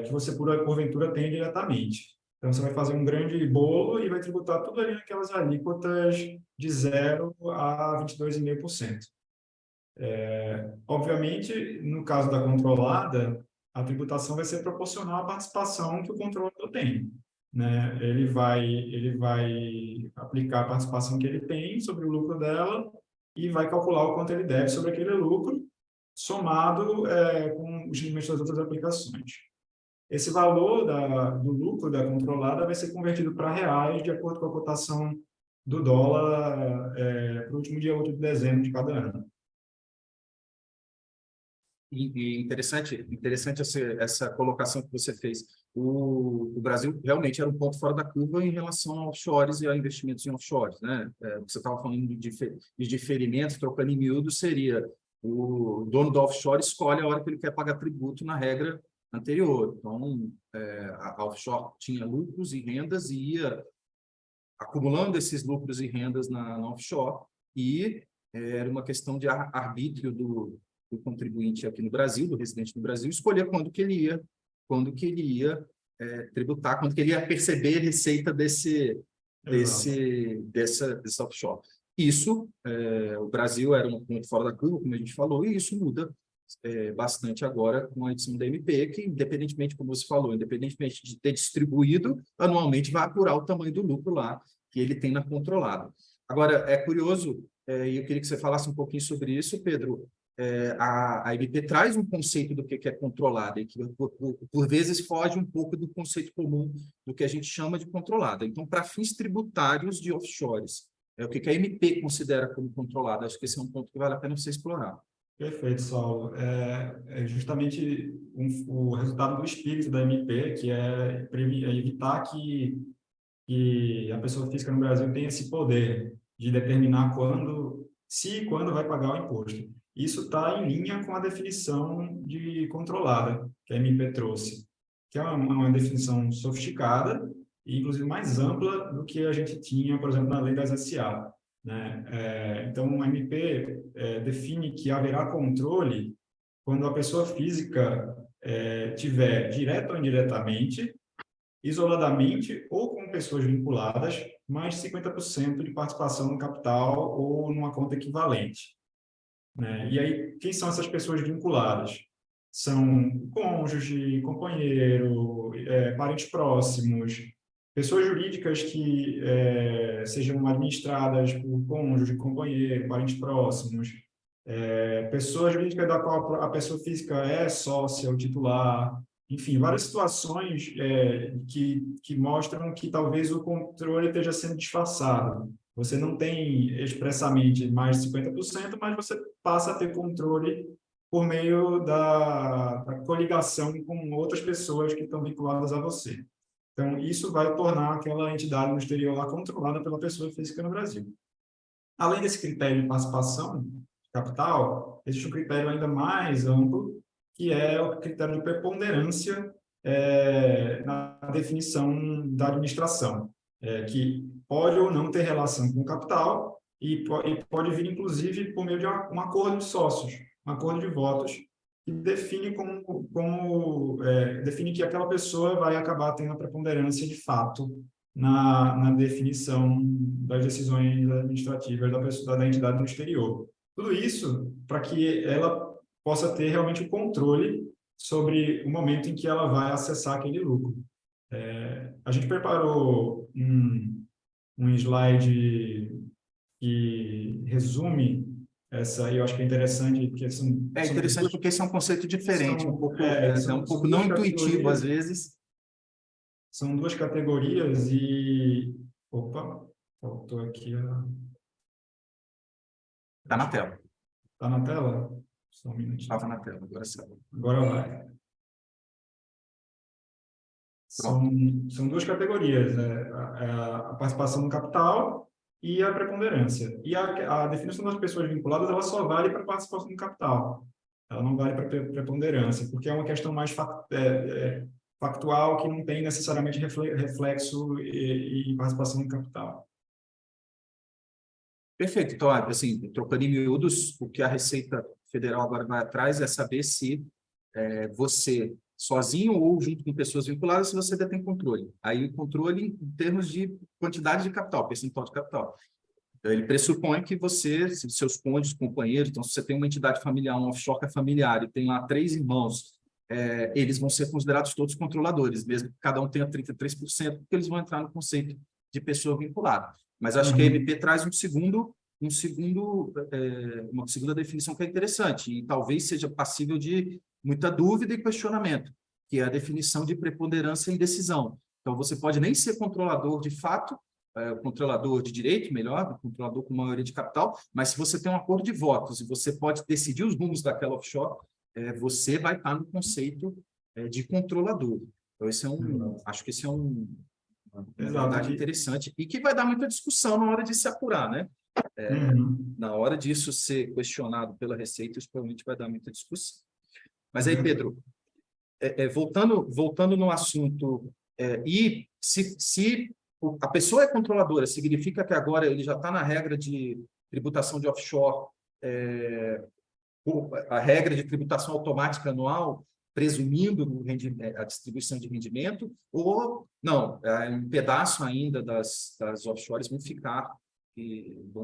que você, porventura, tem diretamente. Então, você vai fazer um grande bolo e vai tributar tudo ali naquelas alíquotas de 0 a 22,5%. Obviamente, no caso da controlada, a tributação vai ser proporcional à participação que o controlador tem, né? Ele vai aplicar a participação que ele tem sobre o lucro dela e vai calcular o quanto ele deve sobre aquele lucro, somado com os limites das outras aplicações. Esse valor do lucro da controlada vai ser convertido para reais de acordo com a cotação do dólar para o último dia 8 de dezembro de cada ano. E interessante essa colocação que você fez. O Brasil realmente era um ponto fora da curva em relação a offshores e a investimentos em offshores, né? Você estava falando de diferimentos, trocando em miúdo, seria o dono do offshore escolhe a hora que ele quer pagar tributo na regra anterior. Então, a offshore tinha lucros e rendas e ia acumulando esses lucros e rendas na offshore, e era uma questão de arbítrio do contribuinte aqui no Brasil, do residente no Brasil, escolher quando que ele ia tributar, quando que ele ia perceber a receita dessa offshore. Isso, o Brasil era um ponto fora da curva, como a gente falou, e isso muda bastante agora com a edição da MP, que independentemente, como você falou, independentemente de ter distribuído, anualmente vai apurar o tamanho do lucro lá que ele tem na controlada. Agora, é curioso, e eu queria que você falasse um pouquinho sobre isso, Pedro. A MP traz um conceito do que é controlada, e que por vezes foge um pouco do conceito comum do que a gente chama de controlada. Então, para fins tributários de offshores, o que a MP considera como controlada? Acho que esse é um ponto que vale a pena você explorar. Perfeito, Saulo. É justamente o resultado do espírito da MP, que é evitar que a pessoa física no Brasil tenha esse poder de determinar se e quando vai pagar o imposto. Isso está em linha com a definição de controlada que a MP trouxe, que é uma definição sofisticada e, inclusive, mais ampla do que a gente tinha, por exemplo, na lei das SA. Né? Então, a MP define que haverá controle quando a pessoa física tiver, direto ou indiretamente, isoladamente ou com pessoas vinculadas, mais de 50% de participação no capital ou numa conta equivalente. Né? E aí, quem são essas pessoas vinculadas? São cônjuge, companheiro, parentes próximos, pessoas jurídicas que sejam administradas por cônjuge, companheiro, parentes próximos, pessoa jurídica da qual a pessoa física é sócia ou titular, enfim, várias situações que mostram que talvez o controle esteja sendo disfarçado. Você não tem expressamente mais de 50%, mas você passa a ter controle por meio da coligação com outras pessoas que estão vinculadas a você. Então, isso vai tornar aquela entidade no exterior lá controlada pela pessoa física no Brasil. Além desse critério de participação de capital, existe um critério ainda mais amplo, que é o critério de preponderância na definição da administração, que pode ou não ter relação com o capital e pode vir, inclusive, por meio de um acordo de sócios, um acordo de votos, que define define que aquela pessoa vai acabar tendo a preponderância de fato na definição das decisões administrativas da entidade no exterior. Tudo isso para que ela possa ter realmente o controle sobre o momento em que ela vai acessar aquele lucro. A gente preparou um slide que resume essa, eu acho que é interessante, porque Porque esse é um conceito diferente, um pouco são não intuitivo às vezes. São duas categorias e... Opa, faltou aqui a... Está na tela. Está na tela? Só um minutinho. Estava na tela, agora sim. Agora vai. São duas categorias, a participação no capital e a preponderância. E a definição das pessoas vinculadas, ela só vale para a participação no capital. Ela não vale para a preponderância, porque é uma questão mais factual que não tem necessariamente reflexo em participação no capital. Perfeito. Então, assim, trocando em miúdos, o que a Receita Federal agora vai atrás é saber se você, sozinho ou junto com pessoas vinculadas, se você detém controle. Aí o controle em termos de quantidade de capital, percentual de capital. Então, ele pressupõe que você, seus cônjuges, companheiros, então se você tem uma entidade familiar, um offshore que é familiar, e tem lá 3 irmãos, eles vão ser considerados todos controladores, mesmo que cada um tenha 33%, porque eles vão entrar no conceito de pessoa vinculada. Mas acho que a MP traz uma segunda definição que é interessante, e talvez seja passível de muita dúvida e questionamento, que é a definição de preponderância e decisão. Então, você pode nem ser controlador de fato, controlador de direito, melhor, controlador com maioria de capital, mas se você tem um acordo de votos e você pode decidir os rumos daquela offshore, você vai estar no conceito de controlador. Então, acho que esse é uma verdade interessante e que vai dar muita discussão na hora de se apurar, né? Na hora disso ser questionado pela Receita, isso provavelmente vai dar muita discussão. Mas aí, Pedro, voltando no assunto, e se a pessoa é controladora, significa que agora ele já está na regra de tributação de offshore, a regra de tributação automática anual, presumindo a distribuição de rendimento, ou não, um pedaço ainda das offshores vão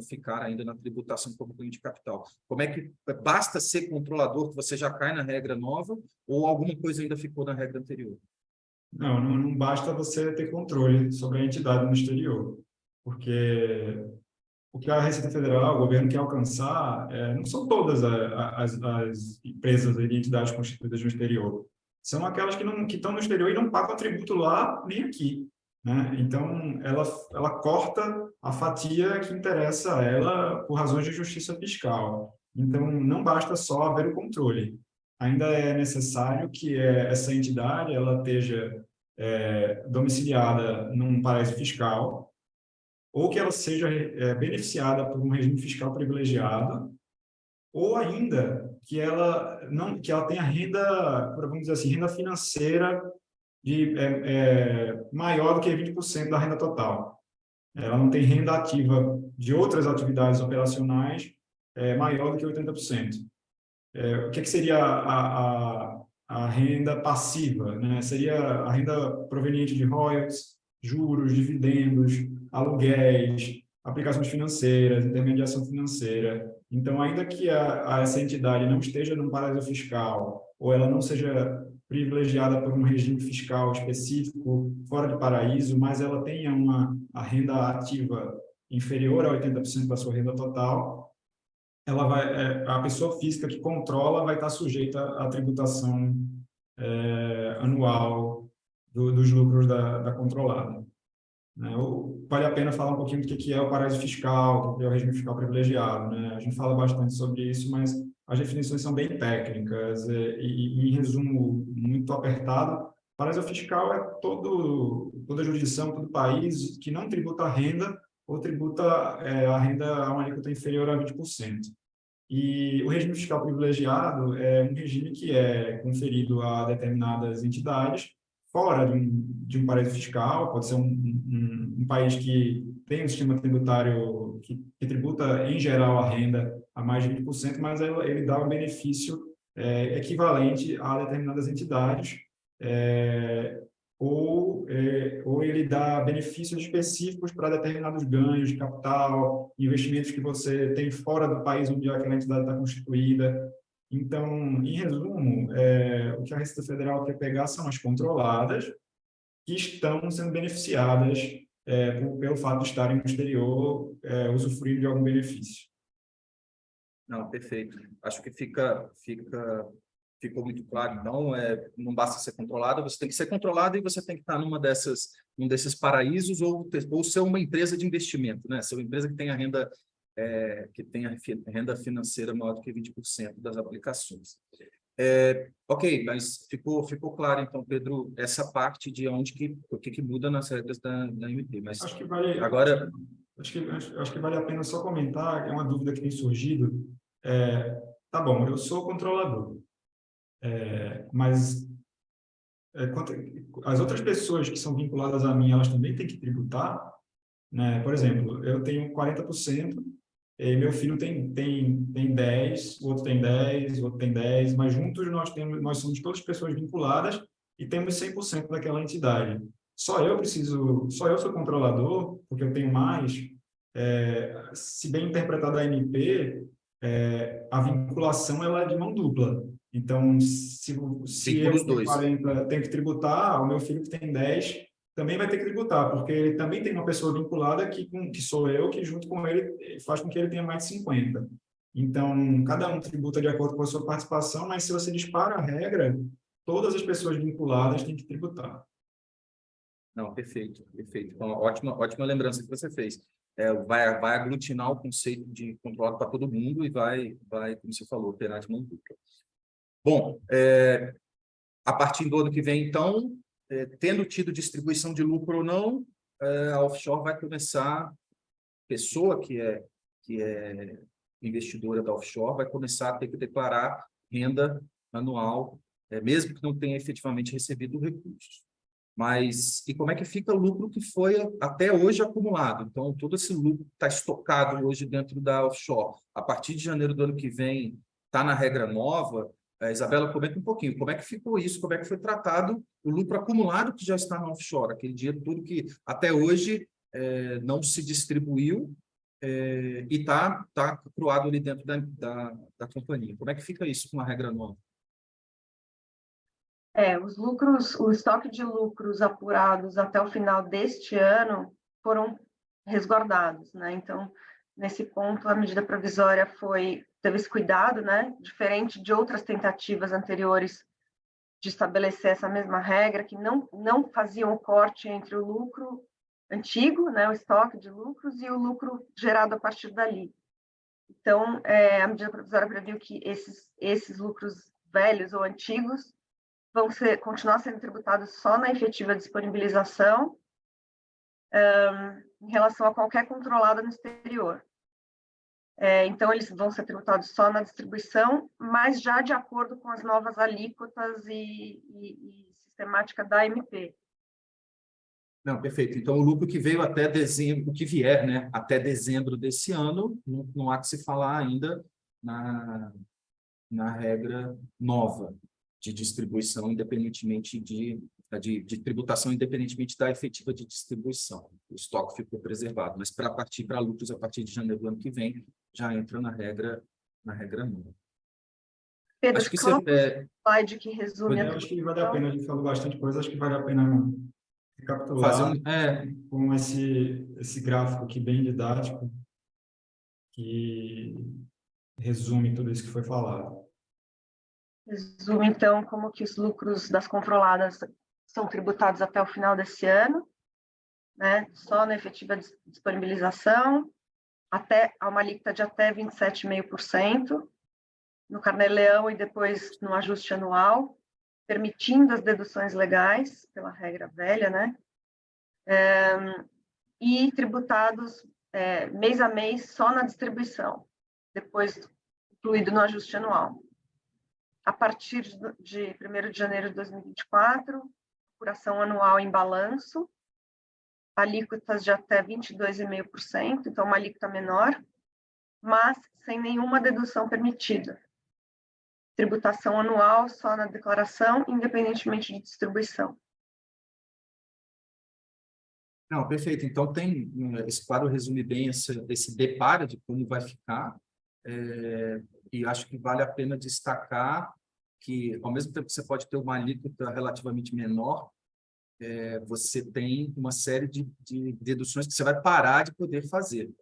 ficar ainda na tributação como ganho de capital. Como é que basta ser controlador que você já cai na regra nova, ou alguma coisa ainda ficou na regra anterior? Não basta você ter controle sobre a entidade no exterior, porque o que a Receita Federal, o governo quer alcançar, não são todas as empresas e entidades constituídas no exterior. São aquelas que estão no exterior e não pagam tributo lá nem aqui, né? Então, ela corta a fatia que interessa a ela por razões de justiça fiscal. Então, não basta só haver o controle. Ainda é necessário que essa entidade ela esteja domiciliada num paraíso fiscal, ou que ela seja beneficiada por um regime fiscal privilegiado, ou ainda que ela tenha renda, vamos dizer assim, renda financeira maior do que 20% da renda total. Ela não tem renda ativa de outras atividades operacionais maior do que 80%. O que seria a renda passiva, né? Seria a renda proveniente de royalties, juros, dividendos, aluguéis, aplicações financeiras, intermediação financeira. Então, ainda que essa entidade não esteja num paraíso fiscal ou ela não seja privilegiada por um regime fiscal específico fora de paraíso, mas ela tenha a renda ativa inferior a 80% da sua renda total, a pessoa física que controla vai estar sujeita à tributação anual dos lucros da controlada. Né? Vale a pena falar um pouquinho do que é o paraíso fiscal, o que é o regime fiscal privilegiado. Né? A gente fala bastante sobre isso, mas as definições são bem técnicas e em resumo muito apertado, paraíso fiscal é toda jurisdição, todo país que não tributa renda ou tributa a renda a uma alíquota inferior a 20%. E o regime fiscal privilegiado é um regime que é conferido a determinadas entidades fora de um paraíso fiscal, pode ser um país que tem um sistema tributário que tributa, em geral, a renda a mais de 20%, mas ele dá um benefício equivalente a determinadas entidades, ou ele dá benefícios específicos para determinados ganhos de capital, investimentos que você tem fora do país onde aquela entidade está constituída. Então, em resumo, o que a Receita Federal quer pegar são as controladas que estão sendo beneficiadas pelo fato de estarem no exterior, usufruindo de algum benefício. Não, perfeito. Acho que ficou muito claro. Então, não basta ser controlado, você tem que ser controlado e você tem que estar num desses paraísos ou ser uma empresa de investimento, né? Ser uma empresa que tenha renda financeira maior do que 20% das aplicações. Ok, mas ficou claro, então, Pedro, essa parte de o que muda nas regras da MP. Mas acho que vale a pena só comentar, é uma dúvida que tem surgido. Tá bom, eu sou controlador, mas as outras pessoas que são vinculadas a mim, elas também têm que tributar, né? Por exemplo, eu tenho 40%, e meu filho tem 10%, o outro tem 10%, o outro tem 10%, mas juntos nós somos todas pessoas vinculadas e temos 100% daquela entidade. Só eu sou controlador, porque eu tenho mais. Se bem interpretada a MP, a vinculação ela é de mão dupla. Então, se eu tenho 40, tenho que tributar, o meu filho que tem 10 também vai ter que tributar, porque ele também tem uma pessoa vinculada que sou eu, que junto com ele faz com que ele tenha mais de 50. Então, cada um tributa de acordo com a sua participação, mas se você dispara a regra, todas as pessoas vinculadas têm que tributar. Não, perfeito. Então, ótima lembrança que você fez. Vai aglutinar o conceito de controlado para todo mundo e vai, como você falou, operar de mão dupla. Bom, a partir do ano que vem, então, tendo tido distribuição de lucro ou não, a offshore vai começar, pessoa que é investidora da offshore, vai começar a ter que declarar renda anual, mesmo que não tenha efetivamente recebido recursos. Mas, e como é que fica o lucro que foi até hoje acumulado? Então, todo esse lucro está estocado hoje dentro da offshore. A partir de janeiro do ano que vem, está na regra nova. Isabela, comenta um pouquinho, como é que ficou isso? Como é que foi tratado o lucro acumulado que já está na offshore? Aquele dinheiro tudo que até hoje não se distribuiu e está cruado ali dentro da companhia. Como é que fica isso com a regra nova? Os lucros, o estoque de lucros apurados até o final deste ano foram resguardados, né? Então, nesse ponto, a medida provisória teve esse cuidado, né? Diferente de outras tentativas anteriores de estabelecer essa mesma regra, que não faziam o corte entre o lucro antigo, né? O estoque de lucros e o lucro gerado a partir dali. Então, a medida provisória previu que esses lucros velhos ou antigos vão continuar sendo tributados só na efetiva disponibilização em relação a qualquer controlada no exterior. Então, eles vão ser tributados só na distribuição, mas já de acordo com as novas alíquotas e sistemática da MP. Não, perfeito. Então, o lucro que veio até dezembro, o que vier, né, até dezembro desse ano, não há que se falar ainda na regra nova de distribuição, independentemente de tributação, independentemente da efetiva de distribuição. O estoque ficou preservado, mas para partir para lucros a partir de janeiro do ano que vem, já entra na regra nova. Pedro, Acho que você slide que resume Eu acho que vale a pena, a gente falou bastante coisa, acho que vale a pena recapitular com esse gráfico aqui bem didático, que resume tudo isso que foi falado. Resume, então, como que os lucros das controladas são tributados até o final desse ano, né? Só na efetiva disponibilização, até a uma alíquota de até 27,5%, no Carnê-Leão e depois no ajuste anual, permitindo as deduções legais, pela regra velha, né? E tributados mês a mês só na distribuição, depois incluído no ajuste anual. A partir de 1º de janeiro de 2024, apuração anual em balanço, alíquotas de até 22,5%, então uma alíquota menor, mas sem nenhuma dedução permitida. Tributação anual só na declaração, independentemente de distribuição. Não, perfeito. Então, esse quadro resume bem esse deparo de como vai ficar, e acho que vale a pena destacar que, ao mesmo tempo que você pode ter uma alíquota relativamente menor, você tem uma série de deduções que você vai parar de poder fazer.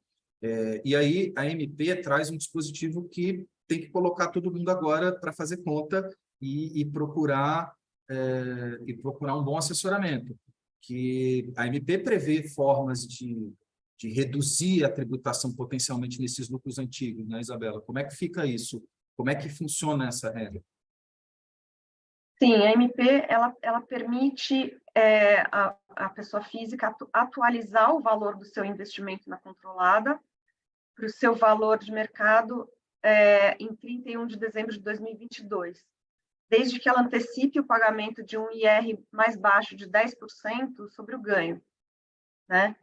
E aí, a MP traz um dispositivo que tem que colocar todo mundo agora para fazer conta e procurar um bom assessoramento, que a MP prevê formas de reduzir a tributação potencialmente nesses lucros antigos, né, Isabela? Como é que fica isso? Como é que funciona essa regra? Sim, a MP ela permite a pessoa física atualizar o valor do seu investimento na controlada para o seu valor de mercado em 31 de dezembro de 2022, desde que ela antecipe o pagamento de um IR mais baixo de 10% sobre o ganho, né?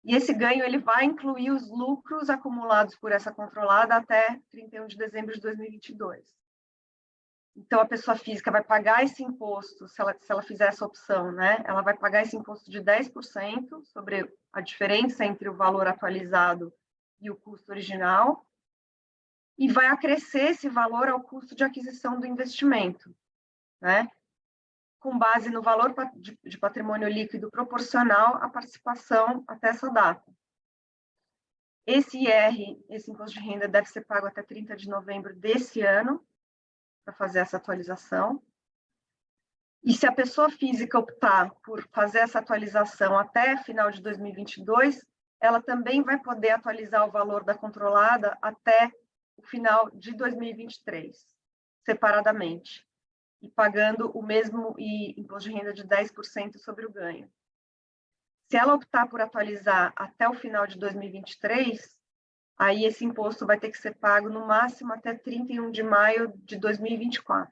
E esse ganho ele vai incluir os lucros acumulados por essa controlada até 31 de dezembro de 2022. Então, a pessoa física vai pagar esse imposto, se ela fizer essa opção, né? Ela vai pagar esse imposto de 10% sobre a diferença entre o valor atualizado e o custo original, e vai acrescer esse valor ao custo de aquisição do investimento, né? Com base no valor de patrimônio líquido proporcional à participação até essa data. Esse IR, esse imposto de renda, deve ser pago até 30 de novembro desse ano, para fazer essa atualização. E se a pessoa física optar por fazer essa atualização até final de 2022, ela também vai poder atualizar o valor da controlada até o final de 2023. separadamente, e pagando o mesmo imposto de renda de 10% sobre o ganho. Se ela optar por atualizar até o final de 2023, aí esse imposto vai ter que ser pago no máximo até 31 de maio de 2024.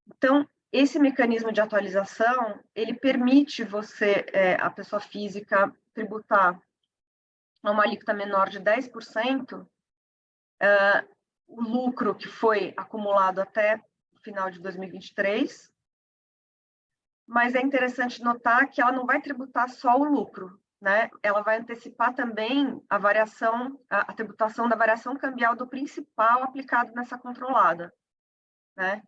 Então, esse mecanismo de atualização, ele permite você, a pessoa física, tributar a uma alíquota menor de 10%, o lucro que foi acumulado até o final de 2023, mas é interessante notar que ela não vai tributar só o lucro, né? Ela vai antecipar também a variação, a tributação da variação cambial do principal aplicado nessa controlada, né?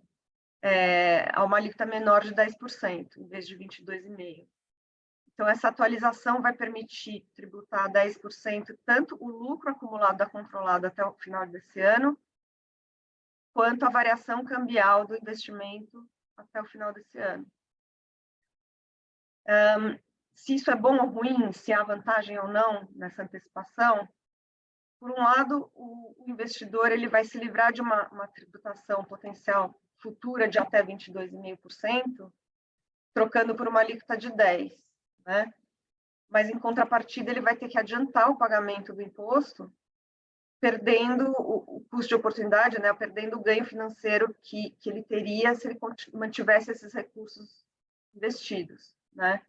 A uma alíquota menor de 10%, em vez de 22,5%. Então, essa atualização vai permitir tributar 10% tanto o lucro acumulado da controlada até o final desse ano, quanto a variação cambial do investimento até o final desse ano. Se isso é bom ou ruim, se há vantagem ou não nessa antecipação, por um lado, o investidor ele vai se livrar de uma tributação potencial futura de até 22,5%, trocando por uma alíquota de 10%, né? Mas, em contrapartida, ele vai ter que adiantar o pagamento do imposto, perdendo o custo de oportunidade, né? Perdendo o ganho financeiro que ele teria se ele mantivesse esses recursos investidos, né?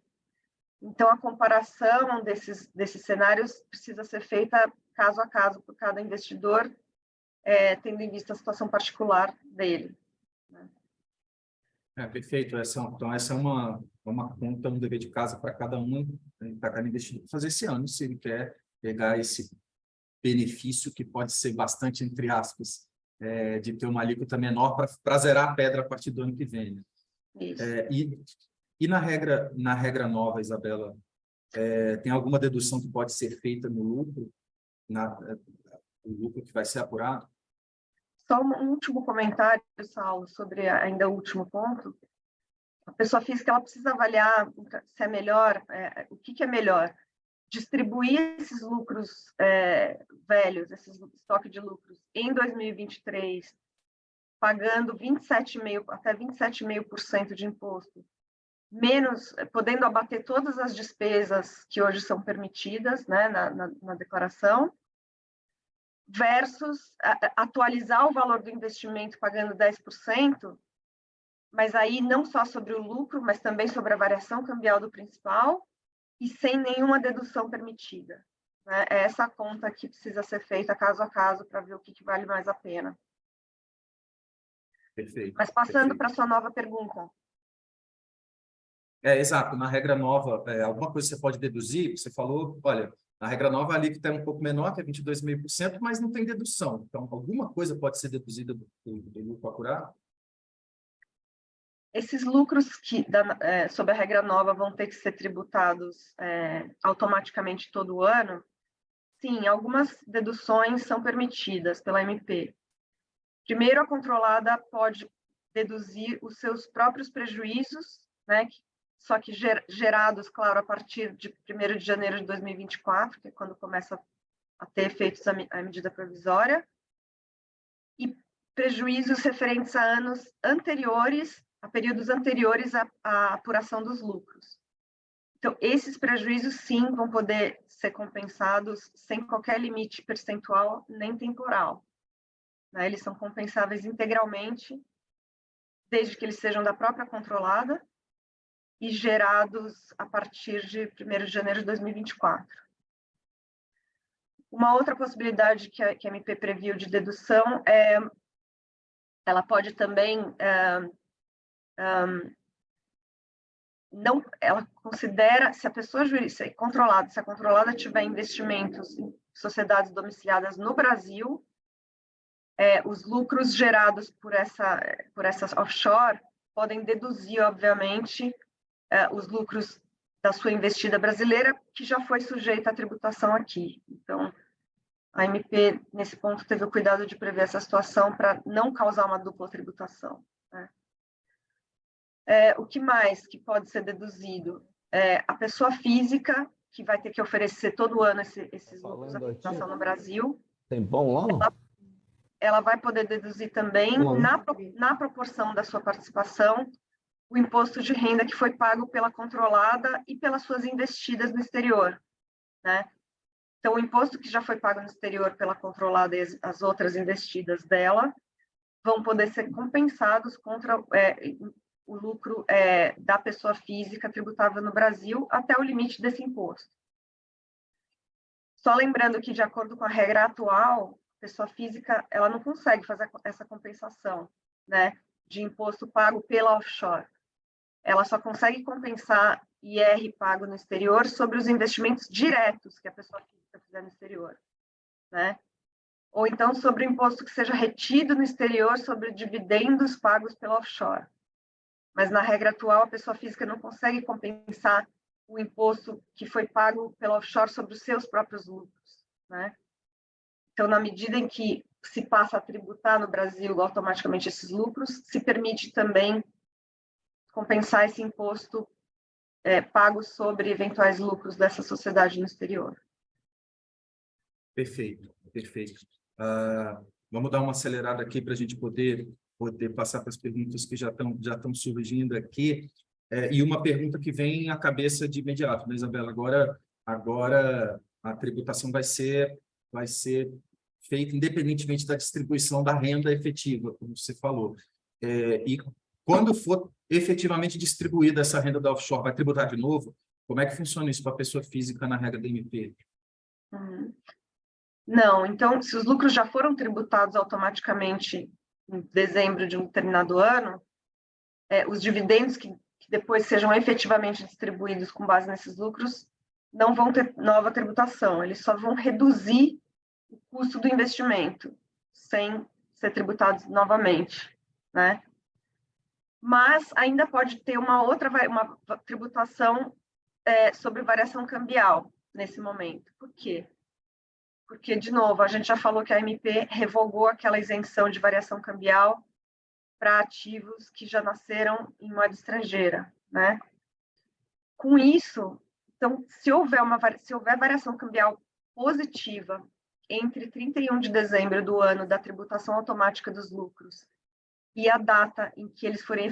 Então, a comparação desses cenários precisa ser feita caso a caso por cada investidor, tendo em vista a situação particular dele. Perfeito. Então, essa é uma conta, um dever de casa para cada um, para cada investidor fazer esse ano, se ele quer pegar esse benefício, que pode ser bastante, entre aspas, de ter uma alíquota menor para zerar a pedra a partir do ano que vem. Né? Isso. E na regra nova, Isabela, tem alguma dedução que pode ser feita no lucro, o lucro que vai ser apurado? Só um último comentário, Saulo, sobre ainda o último ponto. A pessoa física ela precisa avaliar se é melhor, o que é melhor, distribuir esses lucros velhos, esses estoque de lucros, em 2023, pagando 27,5% até 27,5% de imposto, menos, podendo abater todas as despesas que hoje são permitidas, né, na declaração, versus atualizar o valor do investimento pagando 10%, mas aí não só sobre o lucro, mas também sobre a variação cambial do principal e sem nenhuma dedução permitida. Né? É essa conta que precisa ser feita caso a caso para ver o que vale mais a pena. Perfeito. Mas passando para a sua nova pergunta. Exato. Na regra nova, alguma coisa você pode deduzir? Você falou, olha, na regra nova a alíquota é um pouco menor, que é 22,5%, mas não tem dedução. Então, alguma coisa pode ser deduzida do lucro apurado? Esses lucros que, sob a regra nova, vão ter que ser tributados automaticamente todo ano, sim, algumas deduções são permitidas pela MP. Primeiro, a controlada pode deduzir os seus próprios prejuízos, né, só que gerados, claro, a partir de 1º de janeiro de 2024, que é quando começa a ter efeitos a medida provisória, e prejuízos referentes a anos anteriores, a períodos anteriores à apuração dos lucros. Então, esses prejuízos, sim, vão poder ser compensados sem qualquer limite percentual nem temporal. Né? Eles são compensáveis integralmente, desde que eles sejam da própria controlada e gerados a partir de 1º de janeiro de 2024. Uma outra possibilidade que a MP previu de dedução ela pode também ela considera, se a pessoa jurídica controlada, se a controlada tiver investimentos em sociedades domiciliadas no Brasil, os lucros gerados por essas offshore podem deduzir, obviamente, os lucros da sua investida brasileira, que já foi sujeita à tributação aqui. Então, a MP, nesse ponto, teve o cuidado de prever essa situação para não causar uma dupla tributação. Né? O que mais que pode ser deduzido? A pessoa física, que vai ter que oferecer todo ano esses lucros à tributação no Brasil. Tem pão lá? ela vai poder deduzir também, na proporção da sua participação, o imposto de renda que foi pago pela controlada e pelas suas investidas no exterior, né? Então, o imposto que já foi pago no exterior pela controlada e as outras investidas dela vão poder ser compensados contra o lucro da pessoa física tributável no Brasil até o limite desse imposto. Só lembrando que, de acordo com a regra atual, a pessoa física ela não consegue fazer essa compensação, né, de imposto pago pela offshore. Ela só consegue compensar IR pago no exterior sobre os investimentos diretos que a pessoa física fizer no exterior, né? Ou então sobre o imposto que seja retido no exterior sobre dividendos pagos pela offshore. Mas, na regra atual, a pessoa física não consegue compensar o imposto que foi pago pela offshore sobre os seus próprios lucros, né? Então, na medida em que se passa a tributar no Brasil automaticamente esses lucros, se permite também compensar esse imposto pago sobre eventuais lucros dessa sociedade no exterior. Perfeito, perfeito. Vamos dar uma acelerada aqui para a gente poder passar para as perguntas que já estão surgindo aqui. E uma pergunta que vem à cabeça de imediato, né, Isabela? Agora a tributação vai ser feita independentemente da distribuição da renda efetiva, como você falou. E quando for efetivamente distribuída essa renda da offshore, vai tributar de novo? Como é que funciona isso para a pessoa física na regra da MP? Não, então, se os lucros já foram tributados automaticamente em dezembro de um determinado ano, os dividendos que depois sejam efetivamente distribuídos com base nesses lucros não vão ter nova tributação, eles só vão reduzir o custo do investimento, sem ser tributados novamente, né? Mas ainda pode ter uma tributação sobre variação cambial nesse momento. Por quê? Porque, de novo, a gente já falou que a MP revogou aquela isenção de variação cambial para ativos que já nasceram em moeda estrangeira, né? Com isso, então, se houver variação cambial positiva entre 31 de dezembro do ano da tributação automática dos lucros e a data em que eles forem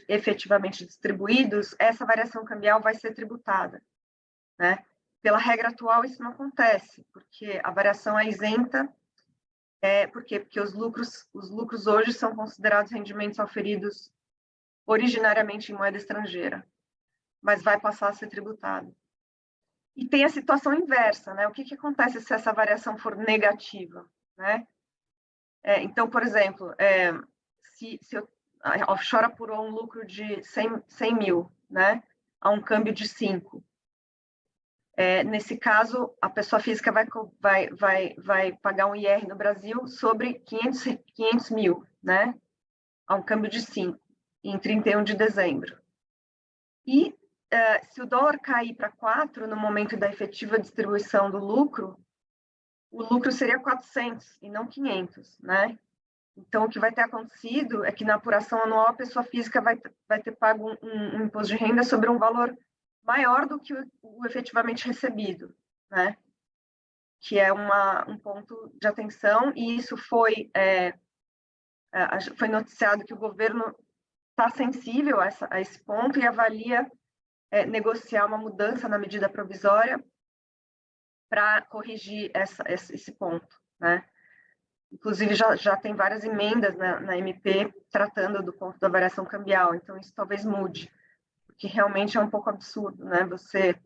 efetivamente distribuídos, essa variação cambial vai ser tributada, né? Pela regra atual, isso não acontece, porque a variação é isenta. Por quê? Porque os lucros hoje são considerados rendimentos auferidos originariamente em moeda estrangeira, mas vai passar a ser tributado. E tem a situação inversa, né? O que acontece se essa variação for negativa, né? Então, por exemplo, se a offshore apurou um lucro de 100 mil, né? A um câmbio de 5. Nesse caso, a pessoa física vai pagar um IR no Brasil sobre 500 mil, né? A um câmbio de 5, em 31 de dezembro. E se o dólar cair para 4 no momento da efetiva distribuição do lucro, o lucro seria 400 e não 500, né? Então, o que vai ter acontecido é que na apuração anual a pessoa física vai ter pago um imposto de renda sobre um valor maior do que o efetivamente recebido, né? Que é um ponto de atenção, e isso foi noticiado que o governo está sensível a esse ponto e avalia negociar uma mudança na medida provisória para corrigir esse ponto, né? Inclusive, já tem várias emendas na MP tratando do ponto da variação cambial, então isso talvez mude, porque realmente é um pouco absurdo, né? Você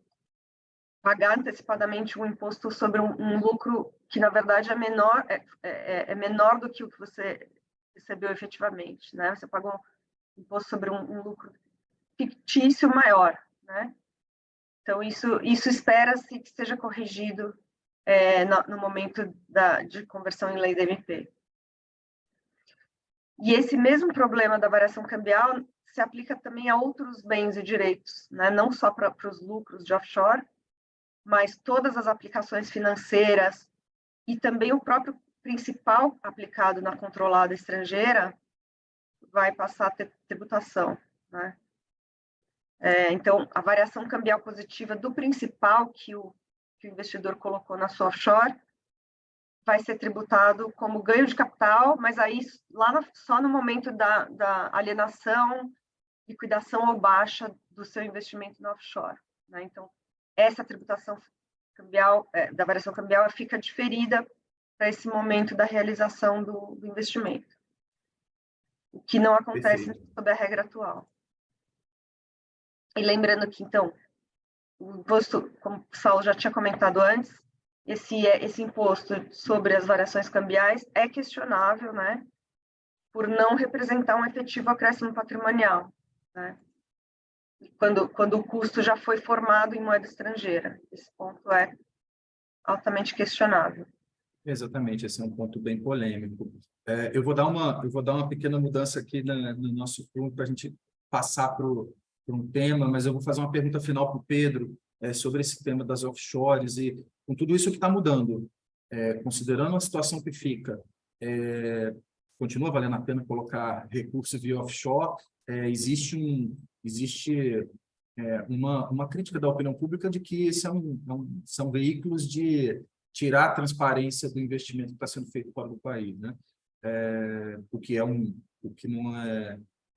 pagar antecipadamente um imposto sobre um lucro que, na verdade, é menor do que o que você recebeu efetivamente, né? Você pagou um imposto sobre um lucro fictício maior, né? Então, isso espera-se que seja corrigido no momento de conversão em lei da MP. E esse mesmo problema da variação cambial se aplica também a outros bens e direitos, né? Não só para os lucros de offshore, mas todas as aplicações financeiras e também o próprio principal aplicado na controlada estrangeira vai passar a ter tributação, né? Então, a variação cambial positiva do principal que o investidor colocou na sua offshore vai ser tributado como ganho de capital, mas aí só no momento da alienação, liquidação ou baixa do seu investimento no offshore, né? Então, essa tributação cambial, da variação cambial fica diferida para esse momento da realização do investimento, o que não acontece sob a regra atual. E lembrando que, então, o imposto, como o Saulo já tinha comentado antes, esse imposto sobre as variações cambiais é questionável, né, por não representar um efetivo acréscimo patrimonial, né, quando o custo já foi formado em moeda estrangeira. Esse ponto é altamente questionável. Exatamente, esse é um ponto bem polêmico. Eu vou dar uma pequena mudança aqui no nosso plano para a gente passar para um tema, mas eu vou fazer uma pergunta final para o Pedro sobre esse tema das offshores e com tudo isso que está mudando, considerando a situação que fica, continua valendo a pena colocar recursos via offshore? Existe uma crítica da opinião pública de que são veículos de tirar a transparência do investimento que está sendo feito fora do país, né? O que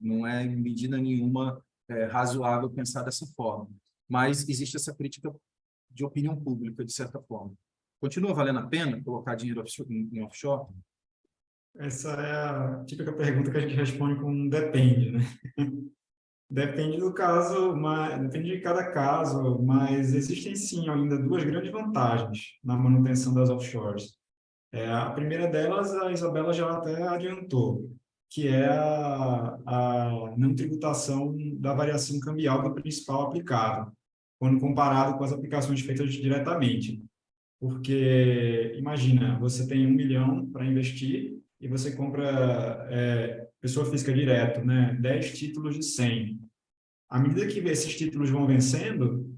não é em medida nenhuma razoável pensar dessa forma. Mas existe essa crítica de opinião pública, de certa forma. Continua valendo a pena colocar dinheiro em offshore? Essa é a típica pergunta que a gente responde com depende, né? Depende do caso, depende de cada caso, mas existem sim ainda duas grandes vantagens na manutenção das offshores. A primeira delas, a Isabela já até adiantou, que é a não tributação da variação cambial do principal aplicado, quando comparado com as aplicações feitas diretamente. Porque, imagina, você tem 1 milhão para investir e você compra, pessoa física direto, né, 10 títulos de 100. À medida que esses títulos vão vencendo,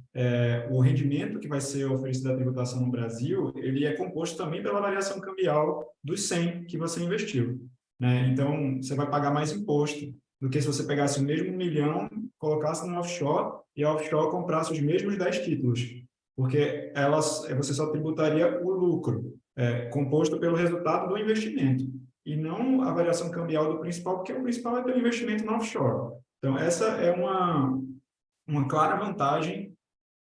o rendimento que vai ser oferecido da tributação no Brasil, ele é composto também pela variação cambial dos 100 que você investiu, né? Então, você vai pagar mais imposto do que se você pegasse o mesmo 1 milhão, colocasse no offshore e a offshore comprasse os mesmos 10 títulos, porque você só tributaria o lucro, composto pelo resultado do investimento, e não a variação cambial do principal, porque o principal é ter o investimento no offshore. Então, essa é uma clara vantagem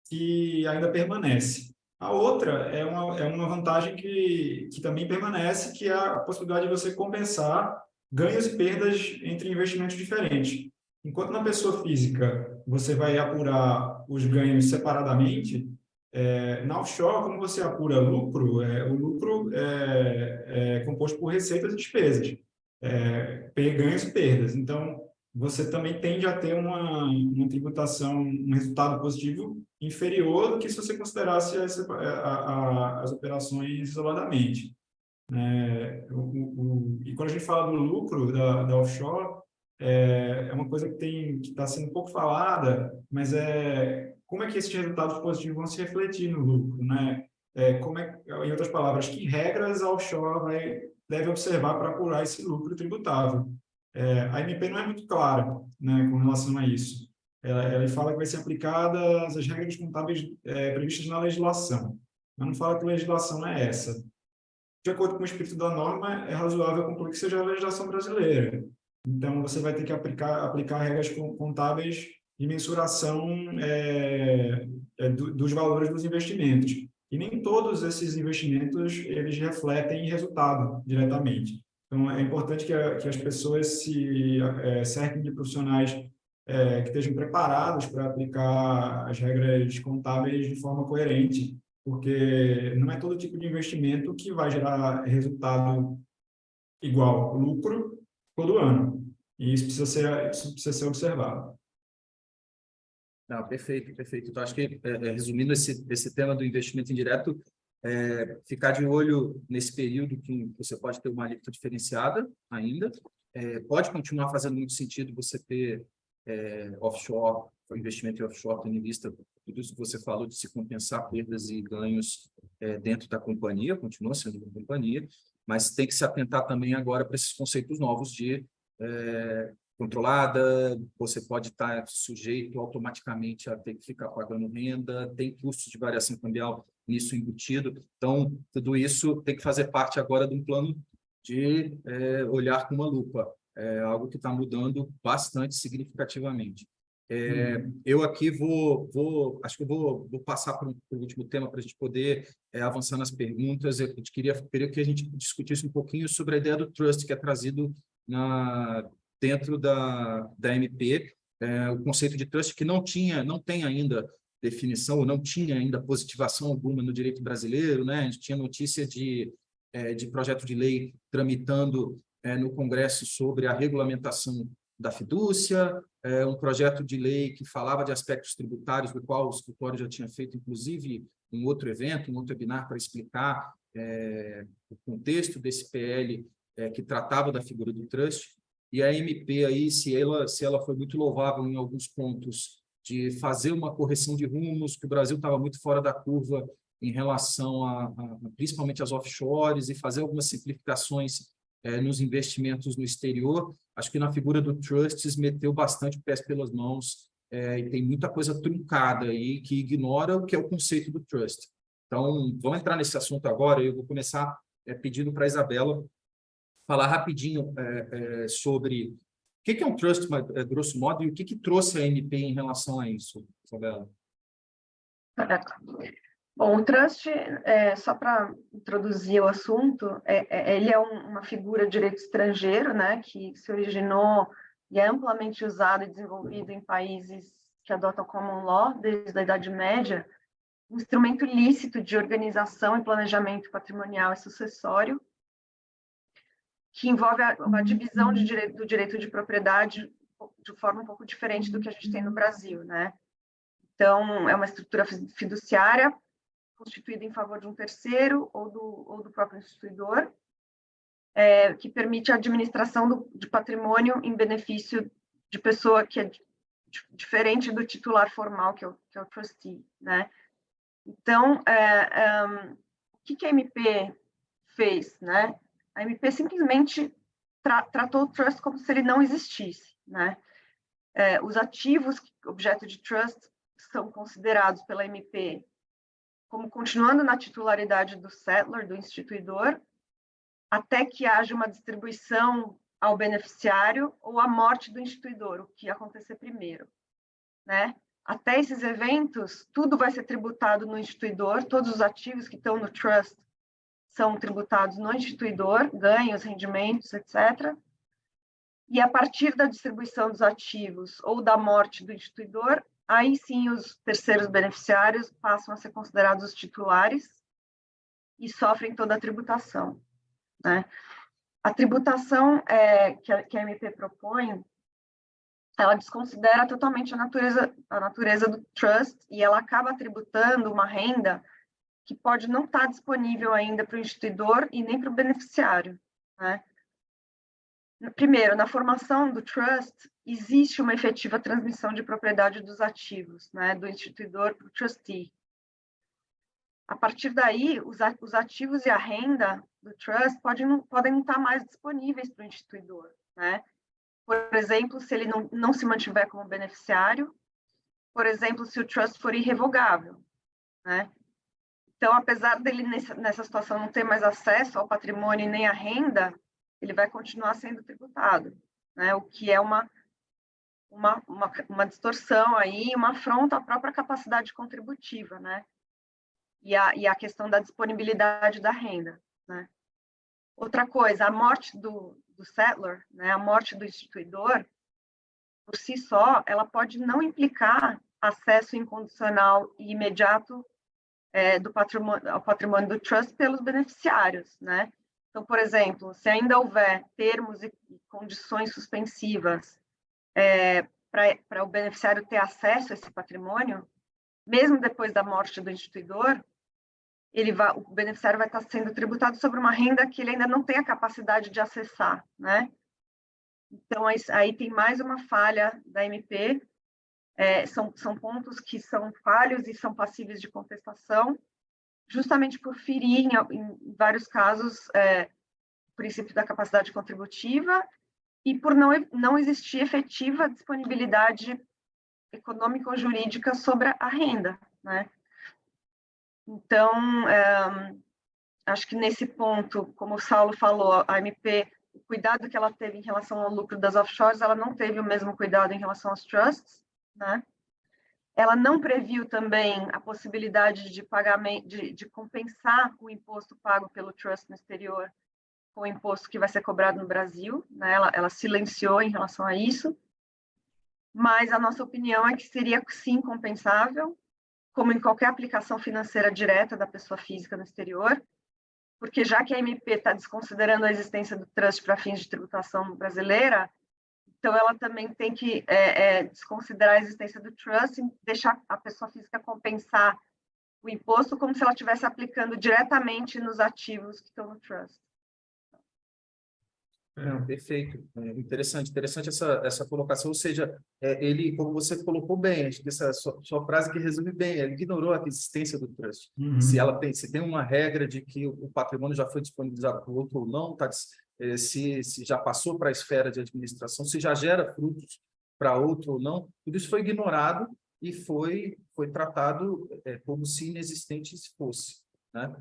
que ainda permanece. A outra é uma vantagem que também permanece, que é a possibilidade de você compensar ganhos e perdas entre investimentos diferentes. Enquanto na pessoa física você vai apurar os ganhos separadamente, na offshore, como você apura lucro, o lucro é composto por receitas e despesas, ganhos e perdas. Então, você também tende a ter uma tributação, um resultado positivo inferior do que se você considerasse as operações isoladamente. E quando a gente fala do lucro da offshore, é uma coisa que está sendo pouco falada, mas como é que esses resultados positivos vão se refletir no lucro, né? Em outras palavras, que regras a offshore deve observar para apurar esse lucro tributável? A MP não é muito clara, né, com relação a isso. Ela fala que vai ser aplicadas as regras contábeis previstas na legislação, mas não fala que a legislação é essa. De acordo com o espírito da norma, é razoável concluir que seja a legislação brasileira. Então, você vai ter que aplicar regras contábeis de mensuração dos valores dos investimentos. E nem todos esses investimentos eles refletem resultado diretamente. Então, é importante que as pessoas se cerquem de profissionais que estejam preparados para aplicar as regras contábeis de forma coerente, porque não é todo tipo de investimento que vai gerar resultado igual, lucro, todo ano. E isso precisa ser observado. Não, perfeito, perfeito. Então, acho que, resumindo esse tema do investimento indireto, ficar de olho nesse período que você pode ter uma alíquota diferenciada ainda. Pode continuar fazendo muito sentido você ter offshore, o investimento em offshore, tendo em vista tudo isso que você falou de se compensar perdas e ganhos dentro da companhia, continua sendo uma companhia, mas tem que se atentar também agora para esses conceitos novos de controlada, você pode estar sujeito automaticamente a ter que ficar pagando renda, tem custos de variação cambial nisso embutido. Então, tudo isso tem que fazer parte agora de um plano de olhar com uma lupa. É algo que está mudando bastante significativamente. Eu aqui acho que eu vou passar para o último tema para a gente poder avançar nas perguntas. Eu queria que a gente discutisse um pouquinho sobre a ideia do trust que é trazido dentro da MP, o conceito de trust que não tem ainda definição, ou não tinha ainda positivação alguma no direito brasileiro, né? A gente tinha notícia de projeto de lei tramitando no Congresso sobre a regulamentação da fidúcia, um projeto de lei que falava de aspectos tributários, do qual o escritório já tinha feito, inclusive, um outro evento, um outro webinar para explicar o contexto desse PL que tratava da figura do trust. E a MP, aí, se ela foi muito louvável em alguns pontos de fazer uma correção de rumos, que o Brasil estava muito fora da curva em relação principalmente às offshores, e fazer algumas simplificações nos investimentos no exterior. Acho que na figura do Trusts meteu bastante o pés pelas mãos e tem muita coisa truncada aí que ignora o que é o conceito do Trust. Então, vamos entrar nesse assunto agora. Eu vou começar pedindo para a Isabela falar rapidinho sobre o que é um Trust, grosso modo, e o que trouxe a MP em relação a isso, Isabela. Bom, o trust, só para introduzir o assunto, ele é uma figura de direito estrangeiro, né, que se originou e é amplamente usado e desenvolvido em países que adotam common law desde a Idade Média, um instrumento lícito de organização e planejamento patrimonial e sucessório, que envolve a divisão do direito de propriedade de forma um pouco diferente do que a gente tem no Brasil, né? Então, é uma estrutura fiduciária constituída em favor de um terceiro ou do próprio instituidor, que permite a administração de patrimônio em benefício de pessoa que é diferente do titular formal, que é o trustee, né? Então, o que a MP fez, né? A MP simplesmente tratou o trust como se ele não existisse, né? Os ativos objeto de trust são considerados pela MP como continuando na titularidade do settlor, do instituidor, até que haja uma distribuição ao beneficiário ou a morte do instituidor, o que acontecer primeiro, né? Até esses eventos, tudo vai ser tributado no instituidor, todos os ativos que estão no trust são tributados no instituidor, ganhos, rendimentos, etc. E a partir da distribuição dos ativos ou da morte do instituidor, aí sim os terceiros beneficiários passam a ser considerados os titulares e sofrem toda a tributação, né? A tributação que a MP propõe, ela desconsidera totalmente a natureza do trust e ela acaba tributando uma renda que pode não estar disponível ainda para o instituidor e nem para o beneficiário, né? Primeiro, na formação do trust, existe uma efetiva transmissão de propriedade dos ativos, né, do instituidor para o trustee. A partir daí, os ativos e a renda do trust podem não estar mais disponíveis para o instituidor, né? Por exemplo, se ele não se mantiver como beneficiário, por exemplo, se o trust for irrevogável, né? Então, apesar dele nessa situação não ter mais acesso ao patrimônio e nem à renda, ele vai continuar sendo tributado, né? O que é uma distorção aí, uma afronta à própria capacidade contributiva, né? E a questão da disponibilidade da renda, né? Outra coisa, a morte do settlor, né? A morte do instituidor, por si só, ela pode não implicar acesso incondicional e imediato ao patrimônio do trust pelos beneficiários, né? Então, por exemplo, se ainda houver termos e condições suspensivas para o beneficiário ter acesso a esse patrimônio, mesmo depois da morte do instituidor, o beneficiário vai estar sendo tributado sobre uma renda que ele ainda não tem a capacidade de acessar, né? Então, aí tem mais uma falha da MP, são pontos que são falhos e são passíveis de contestação, justamente por ferir, em vários casos, o princípio da capacidade contributiva e por não existir efetiva disponibilidade econômica ou jurídica sobre a renda, né? Então, acho que nesse ponto, como o Saulo falou, a MP, o cuidado que ela teve em relação ao lucro das offshores, ela não teve o mesmo cuidado em relação aos trusts, né? Ela não previu também a possibilidade de pagamento, de compensar o imposto pago pelo trust no exterior com o imposto que vai ser cobrado no Brasil, né? Ela silenciou em relação a isso, mas a nossa opinião é que seria sim compensável, como em qualquer aplicação financeira direta da pessoa física no exterior, porque já que a MP está desconsiderando a existência do trust para fins de tributação brasileira, então ela também tem que desconsiderar a existência do trust e deixar a pessoa física compensar o imposto como se ela estivesse aplicando diretamente nos ativos que estão no trust. Não, perfeito. Interessante essa colocação. Ou seja, ele, como você colocou bem, acho que essa sua frase que resume bem, ele ignorou a existência do trust. Se tem uma regra de que o patrimônio já foi disponibilizado para o outro ou não, se já passou para a esfera de administração, se já gera frutos para outro ou não, tudo isso foi ignorado e foi tratado como se inexistente fosse. Né?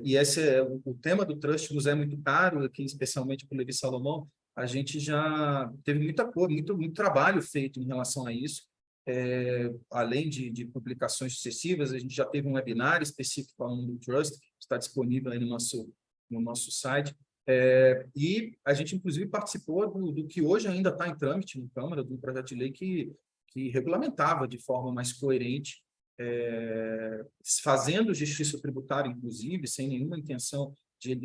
E esse o tema do trust nos é muito caro, aqui especialmente para o Levi Salomão. A gente já teve muita coisa, muito trabalho feito em relação a isso. Além de publicações sucessivas, a gente já teve um webinar específico falando do trust, que está disponível aí no nosso site. E a gente, inclusive, participou do que hoje ainda está em trâmite na Câmara, do projeto de lei que regulamentava de forma mais coerente, fazendo justiça tributária, inclusive, sem nenhuma intenção de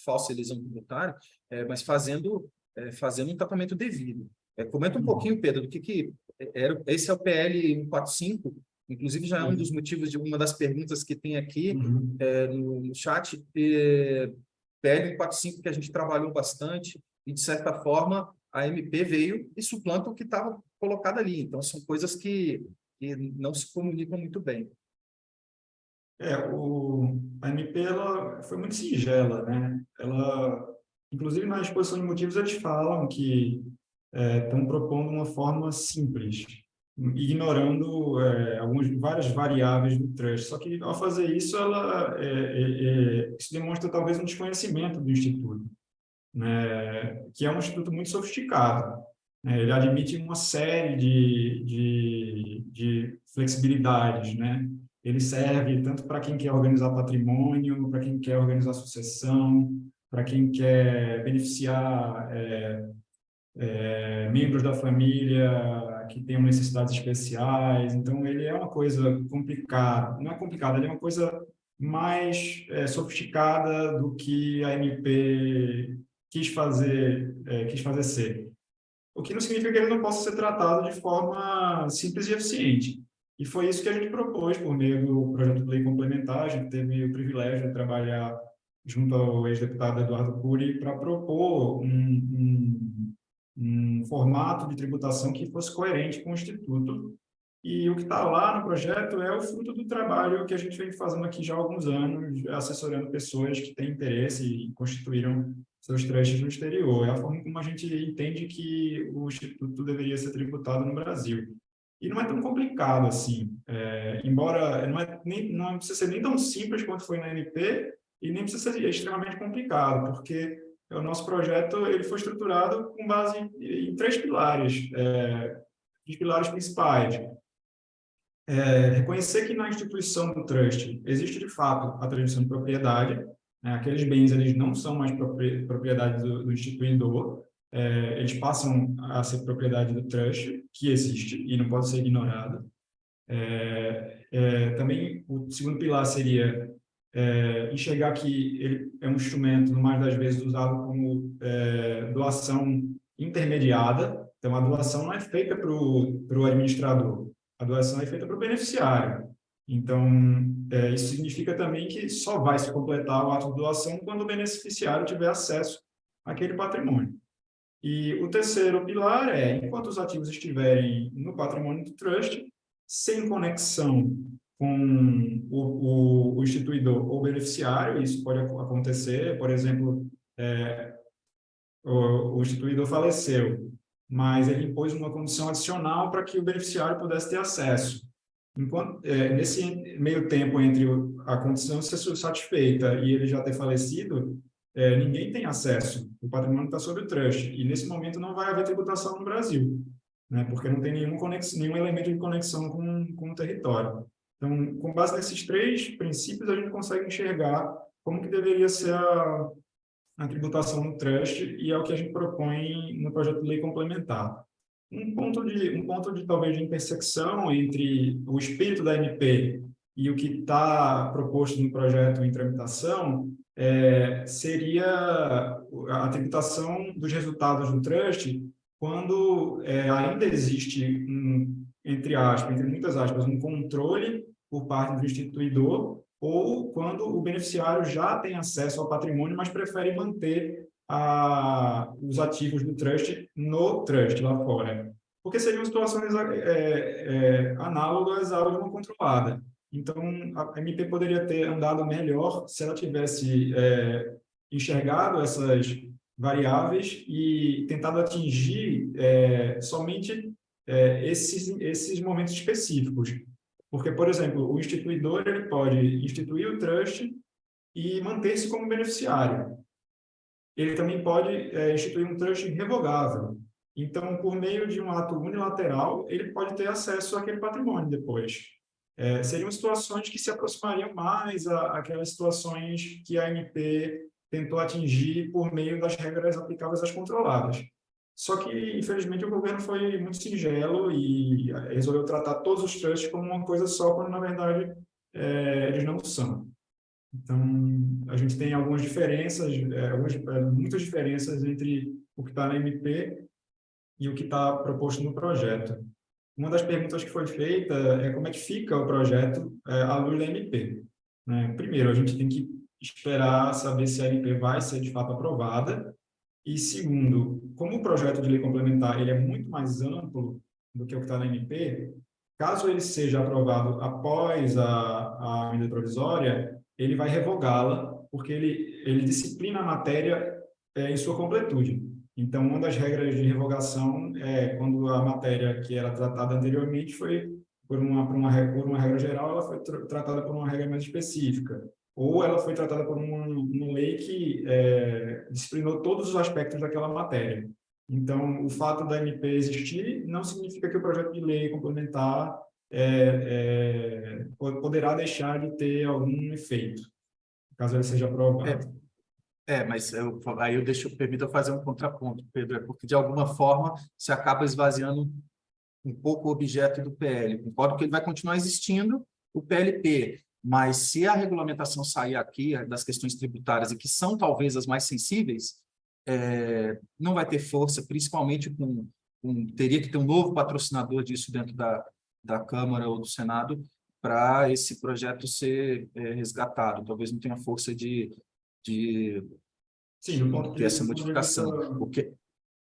falsa elisão tributária, mas fazendo um tratamento devido. Comenta um pouquinho, Pedro, do que era. Esse é o PL 145, inclusive já é um dos motivos de uma das perguntas que tem aqui no chat. PL 145 que a gente trabalhou bastante e, de certa forma, a MP veio e suplanta o que estava colocado ali. Então, são coisas que não se comunicam muito bem. A MP ela foi muito singela, né? Inclusive, na exposição de motivos, eles falam que estão propondo uma forma simples, ignorando várias variáveis do trust. Só que, ao fazer isso, isso demonstra talvez um desconhecimento do Instituto, né? Que é um instituto muito sofisticado. Ele admite uma série de flexibilidades, né? Ele serve tanto para quem quer organizar patrimônio, para quem quer organizar sucessão, para quem quer beneficiar membros da família que tenham necessidades especiais. Então, ele é uma coisa complicada. Não é complicada, ele é uma coisa mais sofisticada do que a MP quis fazer ser. O que não significa que ele não possa ser tratado de forma simples e eficiente. E foi isso que a gente propôs por meio do projeto de lei complementar. A gente teve o privilégio de trabalhar junto ao ex-deputado Eduardo Cury para propor um formato de tributação que fosse coerente com o Instituto. E o que está lá no projeto é o fruto do trabalho que a gente vem fazendo aqui já há alguns anos, assessorando pessoas que têm interesse e constituíram seus trusts no exterior. É a forma como a gente entende que o Instituto deveria ser tributado no Brasil. E não é tão complicado assim, embora não precisa ser nem tão simples quanto foi na MP e nem precisa ser extremamente complicado, porque o nosso projeto ele foi estruturado com base em três pilares, os pilares principais. Reconhecer que na instituição do trust existe, de fato, a transmissão de propriedade, né? Aqueles bens eles não são mais propriedade do instituidor, eles passam a ser propriedade do trust, que existe e não pode ser ignorado. Também, o segundo pilar seria enxergar que ele é um instrumento, no mais das vezes, usado como doação intermediada. Então, a doação não é feita para o administrador, a doação é feita para o beneficiário. Então, isso significa também que só vai se completar o ato de doação quando o beneficiário tiver acesso àquele patrimônio. E o terceiro pilar enquanto os ativos estiverem no patrimônio do trust, sem conexão com o instituidor ou beneficiário, isso pode acontecer, por exemplo, o instituidor faleceu, mas ele impôs uma condição adicional para que o beneficiário pudesse ter acesso. Nesse meio tempo entre a condição de ser satisfeita e ele já ter falecido, ninguém tem acesso. O patrimônio está sob o trust. E, nesse momento, não vai haver tributação no Brasil, né? Porque não tem nenhum elemento de conexão com o território. Então, com base nesses 3 princípios, a gente consegue enxergar como que deveria ser a tributação no trust, e é o que a gente propõe no projeto de lei complementar. Um ponto de talvez de intersecção entre o espírito da MP e o que está proposto no projeto em tramitação seria a tributação dos resultados do trust quando ainda existe entre muitas aspas, um controle por parte do instituidor, ou quando o beneficiário já tem acesso ao patrimônio, mas prefere manter os ativos do trust no trust lá fora. Porque seriam situações análogas à de uma controlada. Então, a MP poderia ter andado melhor se ela tivesse enxergado essas variáveis e tentado atingir somente esses momentos específicos. Porque, por exemplo, o instituidor ele pode instituir o trust e manter-se como beneficiário. Ele também pode instituir um trust revogável. Então, por meio de um ato unilateral, ele pode ter acesso àquele patrimônio depois. Seriam situações que se aproximariam mais àquelas situações que a MP tentou atingir por meio das regras aplicáveis às controladas. Só que, infelizmente, o governo foi muito singelo e resolveu tratar todos os trusts como uma coisa só, quando, na verdade, eles não são. Então, a gente tem algumas diferenças, muitas diferenças entre o que está na MP e o que está proposto no projeto. Uma das perguntas que foi feita é como é que fica o projeto à luz da MP, né? Primeiro, a gente tem que esperar saber se a MP vai ser, de fato, aprovada. E, segundo, como o projeto de lei complementar ele é muito mais amplo do que o que está na MP, caso ele seja aprovado após a medida provisória, ele vai revogá-la, porque ele disciplina a matéria em sua completude. Então, uma das regras de revogação é quando a matéria que era tratada anteriormente foi por uma regra geral, ela foi tratada por uma regra mais específica, ou ela foi tratada por uma lei que disciplinou todos os aspectos daquela matéria. Então, o fato da MP existir não significa que o projeto de lei complementar poderá deixar de ter algum efeito, caso ele seja aprovado. Mas aí permita fazer um contraponto, Pedro, porque, de alguma forma, se acaba esvaziando um pouco o objeto do PL. Concordo que ele vai continuar existindo, o PLP, mas se a regulamentação sair aqui das questões tributárias, e que são talvez as mais sensíveis, não vai ter força, principalmente teria que ter um novo patrocinador disso dentro da Câmara ou do Senado para esse projeto ser resgatado. Talvez não tenha força de Sim, do ponto de ter essa modificação.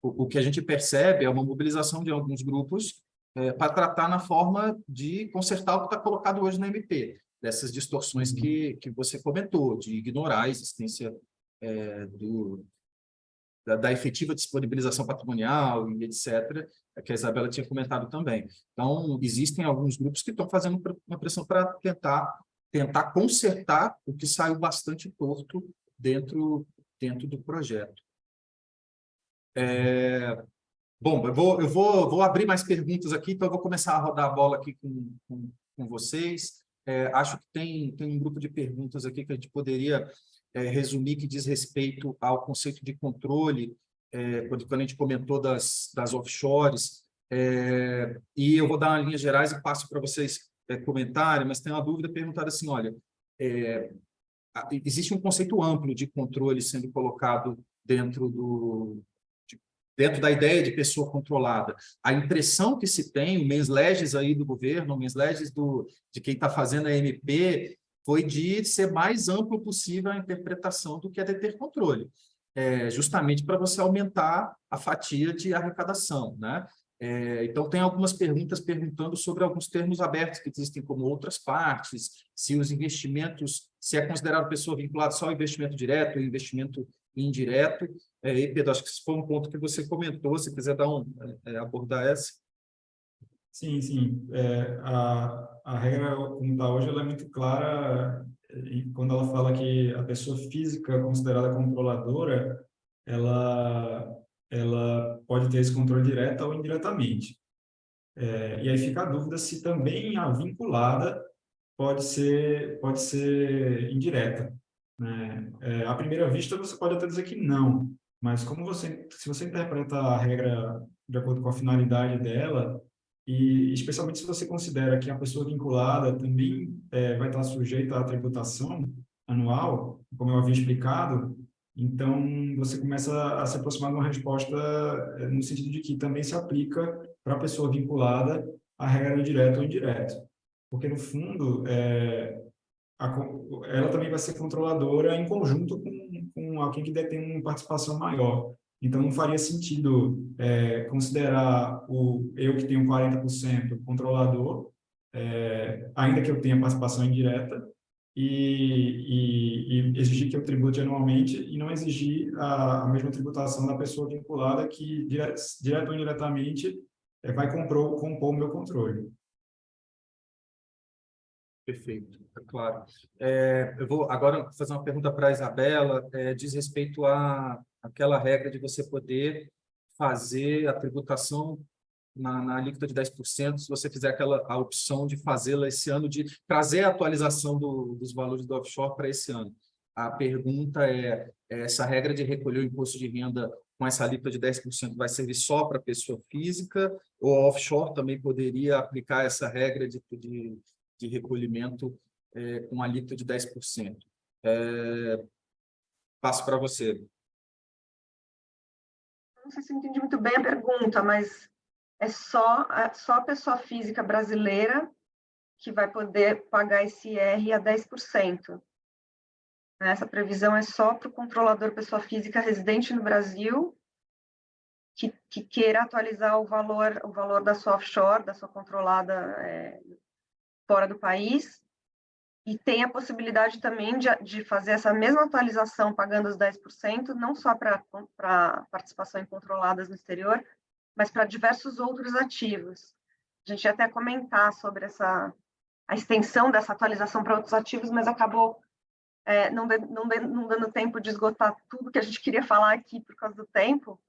O que a gente percebe é uma mobilização de alguns grupos para tratar na forma de consertar o que está colocado hoje na MP, dessas distorções que você comentou, de ignorar a existência da efetiva disponibilização patrimonial e etc., que a Isabela tinha comentado também. Então, existem alguns grupos que estão fazendo uma pressão para tentar consertar o que saiu bastante torto dentro do projeto. Bom, eu vou abrir mais perguntas aqui, então eu vou começar a rodar a bola aqui com vocês. Acho que tem um grupo de perguntas aqui que a gente poderia resumir, que diz respeito ao conceito de controle, quando a gente comentou das offshores, e eu vou dar uma linha gerais e passo para vocês comentarem, mas tem uma dúvida perguntada assim, olha, existe um conceito amplo de controle sendo colocado dentro da ideia de pessoa controlada. A impressão que se tem, o mens legis aí do governo, o mens legis de quem está fazendo a MP, foi de ser mais amplo possível a interpretação do que é de ter controle, justamente para você aumentar a fatia de arrecadação, né? Então, tem algumas perguntas perguntando sobre alguns termos abertos que existem como outras partes, se os investimentos, se é considerado pessoa vinculada só ao investimento direto ou investimento indireto. Pedro, acho que esse foi um ponto que você comentou, se quiser abordar essa. Sim, sim. A regra, como está hoje, ela é muito clara e quando ela fala que a pessoa física considerada controladora, ela pode ter esse controle direto ou indiretamente. E aí fica a dúvida se também a vinculada pode ser indireta, né? À primeira vista, você pode até dizer que não, mas se você interpreta a regra de acordo com a finalidade dela, e especialmente se você considera que a pessoa vinculada também vai estar sujeita à tributação anual, como eu havia explicado, então você começa a se aproximar de uma resposta no sentido de que também se aplica para a pessoa vinculada a regra direta ou indireta. Porque, no fundo, ela também vai ser controladora em conjunto com alguém que detém uma participação maior. Então, não faria sentido considerar eu que tenho 40% controlador, ainda que eu tenha participação indireta, e exigir que eu tribute anualmente e não exigir a mesma tributação da pessoa vinculada que, direto ou indiretamente, vai compor o meu controle. Perfeito, é claro. Eu vou agora fazer uma pergunta para a Isabela, diz respeito àquela regra de você poder fazer a tributação na alíquota de 10%, se você fizer a opção de fazê-la esse ano, de trazer a atualização dos valores do offshore para esse ano. A pergunta essa regra de recolher o imposto de renda com essa alíquota de 10% vai servir só para a pessoa física, ou a offshore também poderia aplicar essa regra de recolhimento com alíquota de 10%? Passo para você. Não sei se eu entendi muito bem a pergunta, mas é só a pessoa física brasileira que vai poder pagar esse IR a 10%. Essa previsão é só para o controlador pessoa física residente no Brasil que queira atualizar o valor da sua offshore, da sua controlada fora do país, e tem a possibilidade também de fazer essa mesma atualização pagando os 10%, não só para participação em controladas no exterior, mas para diversos outros ativos. A gente ia até comentar sobre a extensão dessa atualização para outros ativos, mas acabou não dando tempo de esgotar tudo que a gente queria falar aqui por causa do tempo,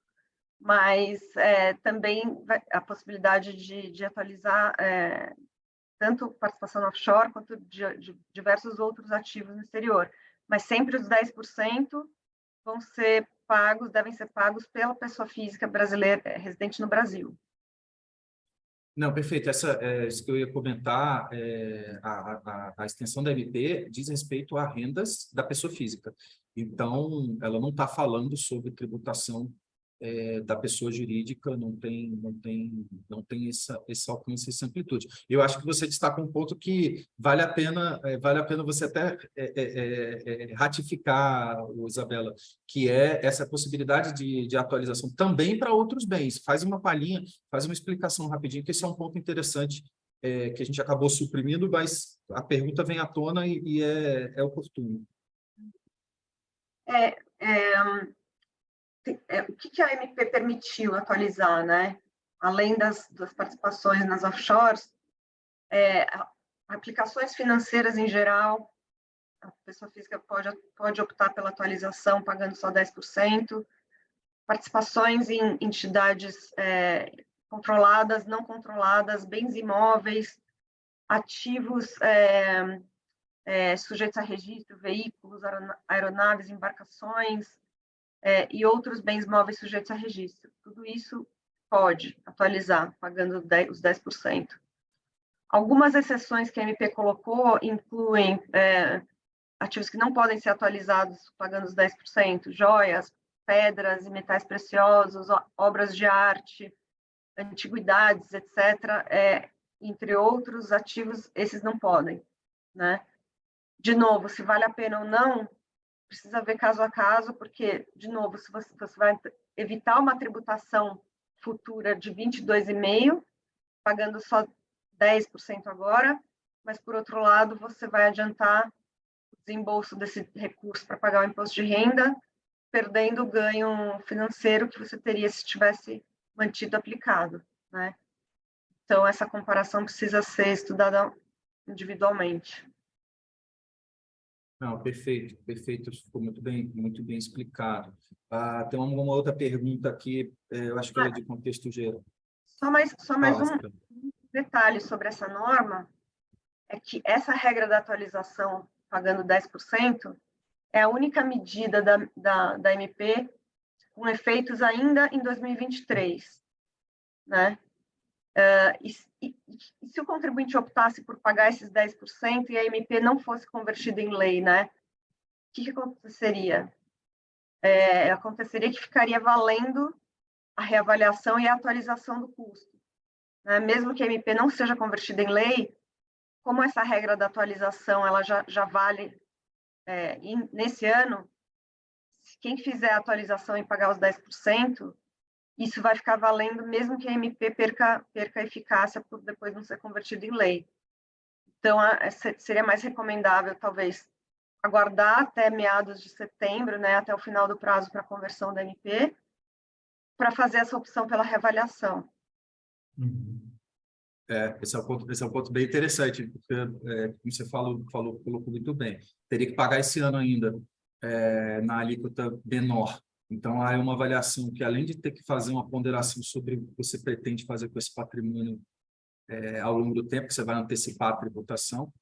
mas também a possibilidade de atualizar tanto participação no offshore quanto de diversos outros ativos no exterior. Mas sempre os 10% devem ser pagos pela pessoa física brasileira residente no Brasil. Não, perfeito. Isso que eu ia comentar, a extensão da MP diz respeito a rendas da pessoa física. Então, ela não está falando sobre tributação da pessoa jurídica, não tem esse alcance, essa amplitude. Eu acho que você destaca um ponto que vale a pena você até ratificar, Isabela, que é essa possibilidade de atualização também para outros bens. Faz uma palhinha, faz uma explicação rapidinho, que esse é um ponto interessante que a gente acabou suprimindo, mas a pergunta vem à tona e é oportuno. O que a MP permitiu atualizar, né? Além das participações nas offshores, aplicações financeiras em geral, a pessoa física pode optar pela atualização pagando só 10%, participações em entidades controladas, não controladas, bens imóveis, ativos sujeitos a registro, veículos, aeronaves, embarcações, e outros bens móveis sujeitos a registro. Tudo isso pode atualizar, pagando os 10%. Algumas exceções que a MP colocou incluem ativos que não podem ser atualizados pagando os 10%, joias, pedras e metais preciosos, obras de arte, antiguidades, etc., entre outros ativos, esses não podem, né? De novo, se vale a pena ou não, precisa ver caso a caso, porque, de novo, se você vai evitar uma tributação futura de 22,5%, pagando só 10% agora, mas, por outro lado, você vai adiantar o desembolso desse recurso para pagar o imposto de renda, perdendo o ganho financeiro que você teria se tivesse mantido aplicado, né? Então, essa comparação precisa ser estudada individualmente. Não, perfeito, perfeito, ficou muito bem explicado. Tem uma outra pergunta aqui, eu acho que ela é de contexto geral. Só mais Fala, um detalhe sobre essa norma, é que essa regra da atualização pagando 10% é a única medida da MP com efeitos ainda em 2023, né? E se o contribuinte optasse por pagar esses 10% e a MP não fosse convertida em lei, né? O que aconteceria? Aconteceria que ficaria valendo a reavaliação e a atualização do custo, né? Mesmo que a MP não seja convertida em lei, como essa regra da atualização ela já vale nesse ano, quem fizer a atualização e pagar os 10%, isso vai ficar valendo mesmo que a MP perca a eficácia por depois não ser convertido em lei. Então, seria mais recomendável, talvez, aguardar até meados de setembro, né, até o final do prazo para a conversão da MP, para fazer essa opção pela reavaliação. Esse é um ponto bem interessante, porque, como você colocou muito bem, teria que pagar esse ano ainda na alíquota menor. Então, há uma avaliação que, além de ter que fazer uma ponderação sobre o que você pretende fazer com esse patrimônio ao longo do tempo, que você vai antecipar a tributação,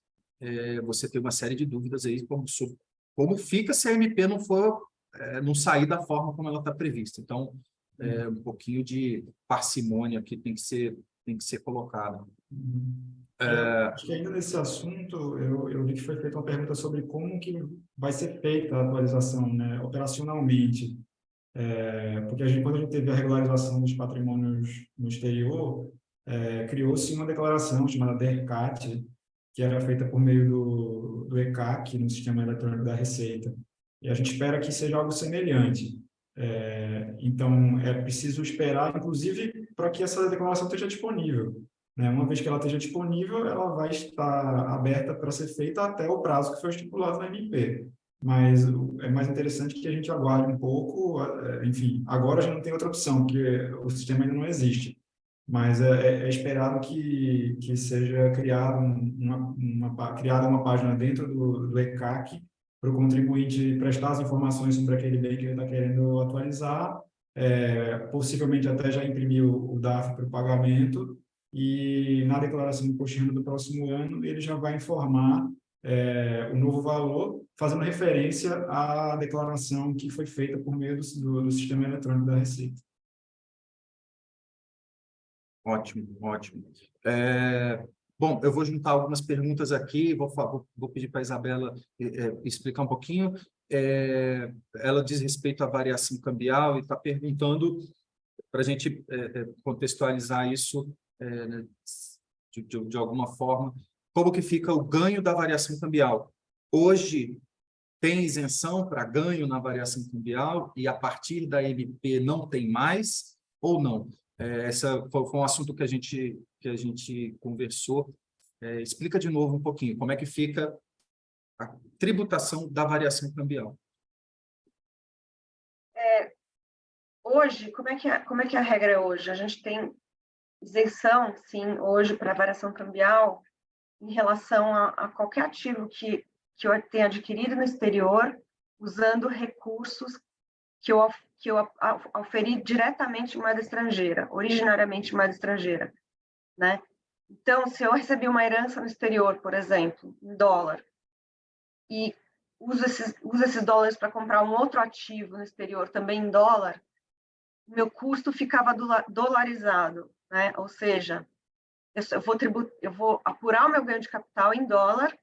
você tem uma série de dúvidas aí como fica se a MP não sair da forma como ela está prevista. Então, um pouquinho de parcimônia aqui tem que ser colocado. Acho que ainda nesse assunto, eu vi que foi feita uma pergunta sobre como que vai ser feita a atualização, né, operacionalmente. Porque quando a gente teve a regularização dos patrimônios no exterior, criou-se uma declaração chamada DERCAT, que era feita por meio do ECAC, no Sistema Eletrônico da Receita. E a gente espera que seja algo semelhante. Então, é preciso esperar, inclusive, para que essa declaração esteja disponível, né? Uma vez que ela esteja disponível, ela vai estar aberta para ser feita até o prazo que foi estipulado na MP. Mas é mais interessante que a gente aguarde um pouco, enfim, agora já não tem outra opção, porque o sistema ainda não existe. Mas é esperado que seja criada uma página dentro do ECAC para o contribuinte prestar as informações sobre aquele bem que ele está querendo atualizar, possivelmente até já imprimir o DARF para o pagamento, e na declaração de imposto de renda do próximo ano ele já vai informar o novo valor, fazendo referência à declaração que foi feita por meio do Sistema Eletrônico da Receita. Ótimo, ótimo. Bom, eu vou juntar algumas perguntas aqui, vou pedir para a Isabela explicar um pouquinho. Ela diz respeito à variação cambial e está perguntando, para a gente contextualizar isso de alguma forma, como que fica o ganho da variação cambial. Hoje, tem isenção para ganho na variação cambial e a partir da MP não tem mais ou não? Essa foi um assunto que a gente conversou. Explica de novo um pouquinho como é que fica a tributação da variação cambial. Hoje, como é que a regra é hoje? A gente tem isenção, sim, hoje para variação cambial em relação a qualquer ativo que eu tenha adquirido no exterior usando recursos que eu auferi diretamente em moeda estrangeira, originariamente em moeda estrangeira, né? Então, se eu recebi uma herança no exterior, por exemplo, em dólar, e uso esses dólares para comprar um outro ativo no exterior, também em dólar, meu custo ficava dolarizado, né? Ou seja, eu vou apurar o meu ganho de capital em dólar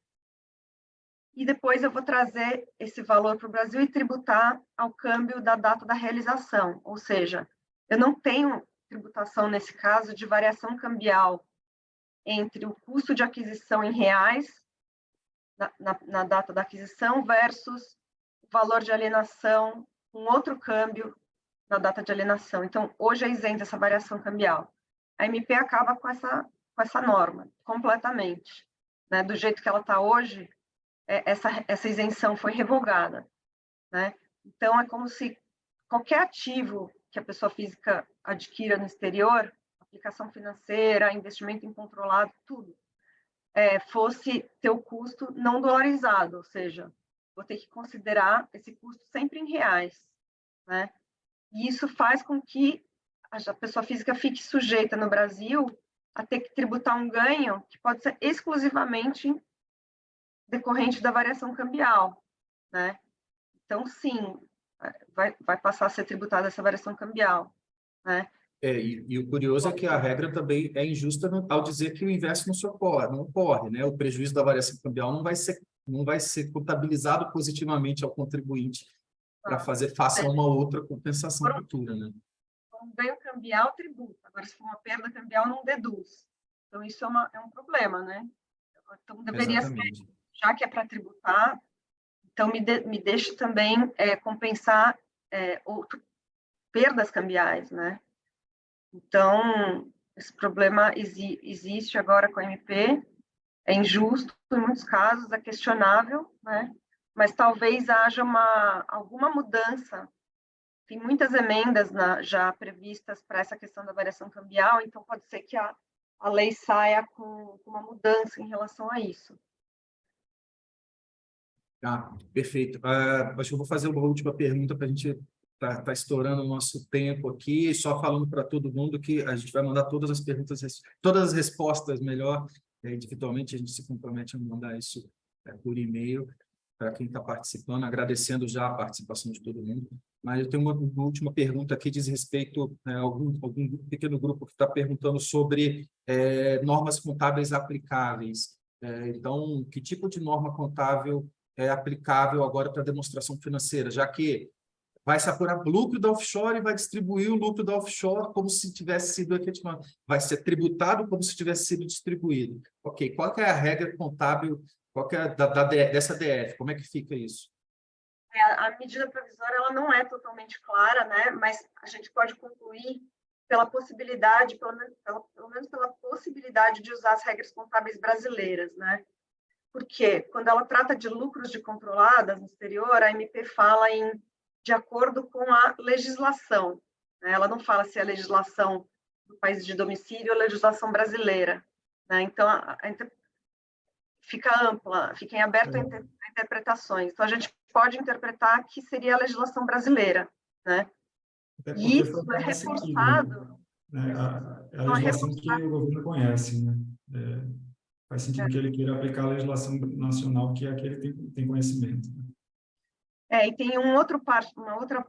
e depois eu vou trazer esse valor para o Brasil e tributar ao câmbio da data da realização. Ou seja, eu não tenho tributação, nesse caso, de variação cambial entre o custo de aquisição em reais, na data da aquisição, versus o valor de alienação, um outro câmbio na data de alienação. Então, hoje é isenta essa variação cambial. A MP acaba com essa norma, completamente. Né? Do jeito que ela está hoje, essa isenção foi revogada, né? Então, é como se qualquer ativo que a pessoa física adquira no exterior, aplicação financeira, investimento incontrolado, tudo, fosse ter o custo não dolarizado, ou seja, vou ter que considerar esse custo sempre em reais, né? E isso faz com que a pessoa física fique sujeita no Brasil a ter que tributar um ganho que pode ser exclusivamente decorrente da variação cambial, né? Então, sim, vai passar a ser tributada essa variação cambial, né? E o curioso é que a regra também é injusta ao dizer que o inverso não ocorre, né? O prejuízo da variação cambial não vai ser contabilizado positivamente ao contribuinte para fazer face a uma outra compensação futura, né? Um ganho cambial tributa, agora se for uma perda cambial não deduz. Então isso é um problema, né? Então deveria ser, já que é para tributar, então me deixe também compensar perdas cambiais, né? Então, esse problema existe agora com a MP, é injusto em muitos casos, é questionável, né? Mas talvez haja alguma mudança. Tem muitas emendas já previstas para essa questão da variação cambial, então pode ser que a lei saia com uma mudança em relação a isso. Perfeito. Acho que eu vou fazer uma última pergunta para a gente tá estourando o nosso tempo aqui, só falando para todo mundo que a gente vai mandar todas as perguntas, todas as respostas, melhor, individualmente a gente se compromete a mandar isso por e-mail para quem está participando, agradecendo já a participação de todo mundo. Mas eu tenho uma última pergunta aqui, diz respeito a algum pequeno grupo que está perguntando sobre normas contábeis aplicáveis. Então, que tipo de norma contábil é aplicável agora para demonstração financeira, já que vai se apurar o lucro da offshore e vai distribuir o lucro da offshore como se tivesse sido efetivamente, vai ser tributado como se tivesse sido distribuído. Ok, qual que é a regra contábil, qual que é dessa DF? Como é que fica isso? A medida provisória ela não é totalmente clara, né? Mas a gente pode concluir pela possibilidade, pelo menos pela possibilidade de usar as regras contábeis brasileiras, né? Porque quando ela trata de lucros de controladas no exterior, a MP fala de acordo com a legislação, né? Ela não fala se é a legislação do país de domicílio ou a legislação brasileira, né? Então, fica ampla, fica em aberto a interpretações. Então, a gente pode interpretar que seria a legislação brasileira, né? E isso é reforçado. Né? A legislação que o governo conhece, né? Faz sentido que ele queira aplicar a legislação nacional, que é a que ele tem conhecimento. E tem uma outra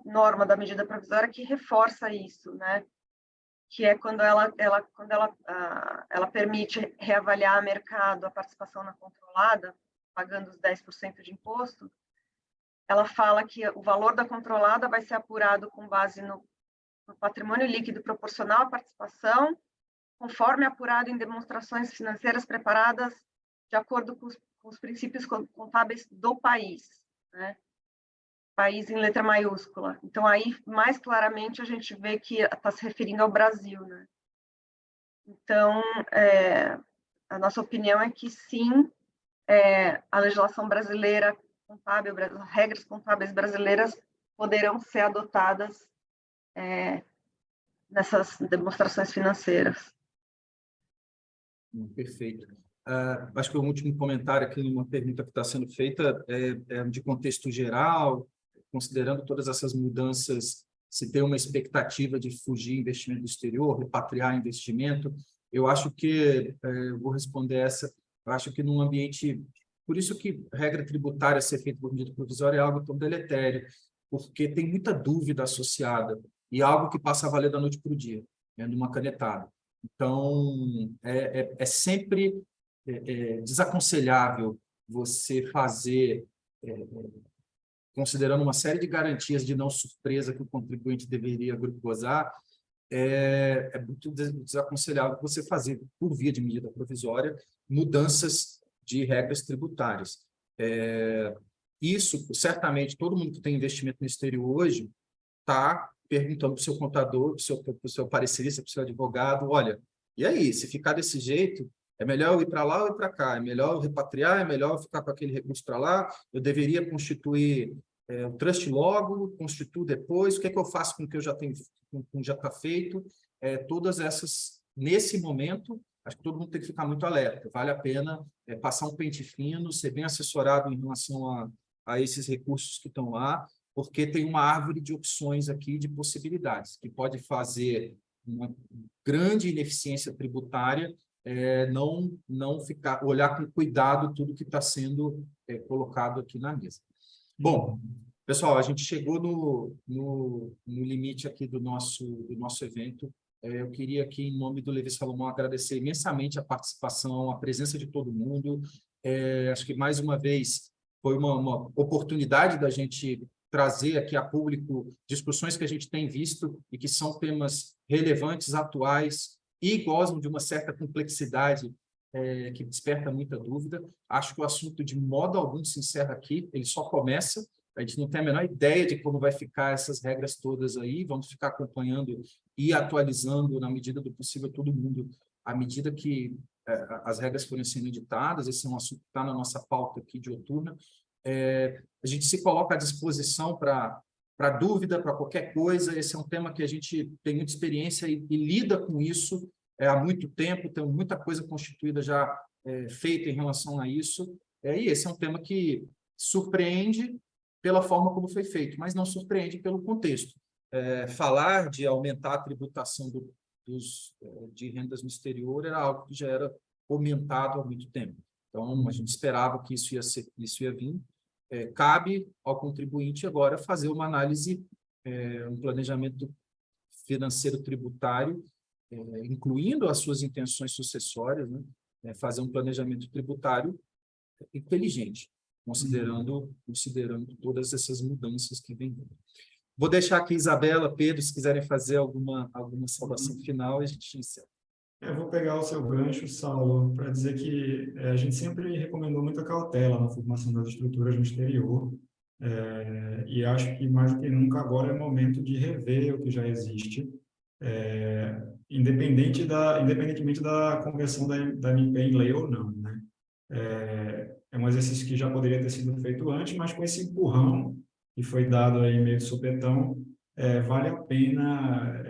norma da medida provisória que reforça isso, né? Que é quando ela permite reavaliar a mercado a participação na controlada, pagando os 10% de imposto, ela fala que o valor da controlada vai ser apurado com base no patrimônio líquido proporcional à participação, conforme apurado em demonstrações financeiras preparadas de acordo com os princípios contábeis do país, né? País em letra maiúscula. Então, aí, mais claramente, a gente vê que está se referindo ao Brasil, né? Então, a nossa opinião é que, sim, a legislação brasileira contábil, as regras contábeis brasileiras poderão ser adotadas nessas demonstrações financeiras. Perfeito. Acho que o último comentário aqui, numa pergunta que está sendo feita, é de contexto geral, considerando todas essas mudanças, se tem uma expectativa de fugir investimento do exterior, repatriar investimento, eu acho que, eu vou responder essa, eu acho que num ambiente, por isso que regra tributária ser feita por medida provisória é algo tão deletério, porque tem muita dúvida associada, e algo que passa a valer da noite para o dia, numa canetada. Então, é sempre desaconselhável você fazer, considerando uma série de garantias de não surpresa que o contribuinte deveria gozar, é muito desaconselhável você fazer, por via de medida provisória, mudanças de regras tributárias. Isso, certamente, todo mundo que tem investimento no exterior hoje está perguntando para o seu contador, para o seu parecerista, para o seu advogado, olha, e aí, se ficar desse jeito, é melhor eu ir para lá ou ir para cá? É melhor eu repatriar? É melhor eu ficar com aquele recurso para lá? Eu deveria constituir o trust logo, constituo depois? O que é que eu faço com o que eu já tenho, com o que já está feito? Todas essas nesse momento, acho que todo mundo tem que ficar muito alerta. Vale a pena passar um pente fino, ser bem assessorado em relação a esses recursos que estão lá, porque tem uma árvore de opções aqui, de possibilidades, que pode fazer uma grande ineficiência tributária, não olhar com cuidado tudo que está sendo colocado aqui na mesa. Bom, pessoal, a gente chegou no limite aqui do nosso evento. Eu queria aqui, em nome do Levi Salomão, agradecer imensamente a participação, a presença de todo mundo. Acho que, mais uma vez, foi uma oportunidade da gente trazer aqui a público discussões que a gente tem visto e que são temas relevantes, atuais e gozam de uma certa complexidade que desperta muita dúvida. Acho que o assunto, de modo algum, se encerra aqui, ele só começa. A gente não tem a menor ideia de como vai ficar essas regras todas aí, vamos ficar acompanhando e atualizando, na medida do possível, todo mundo, à medida que as regras forem sendo editadas. Esse é um assunto que está na nossa pauta aqui de outurno. A gente se coloca à disposição para dúvida, para qualquer coisa. Esse é um tema que a gente tem muita experiência e lida com isso há muito tempo, tem muita coisa constituída já feita em relação a isso. E esse é um tema que surpreende pela forma como foi feito, mas não surpreende pelo contexto. Falar de aumentar a tributação de rendas no exterior era algo que já era comentado há muito tempo. Então, a gente esperava que isso ia vir. Cabe ao contribuinte agora fazer uma análise, um planejamento financeiro tributário, incluindo as suas intenções sucessórias, né? Fazer um planejamento tributário inteligente, considerando todas essas mudanças que vêm. Vou deixar aqui Isabela, Pedro, se quiserem fazer alguma saudação final, a gente encerra. Eu vou pegar o seu gancho, Saulo, para dizer que a gente sempre recomendou muita cautela na formação das estruturas no exterior, e acho que mais do que nunca agora é momento de rever o que já existe, independentemente da conversão da MP em lei ou não, né? É um exercício que já poderia ter sido feito antes, mas com esse empurrão que foi dado aí meio de supetão, vale a pena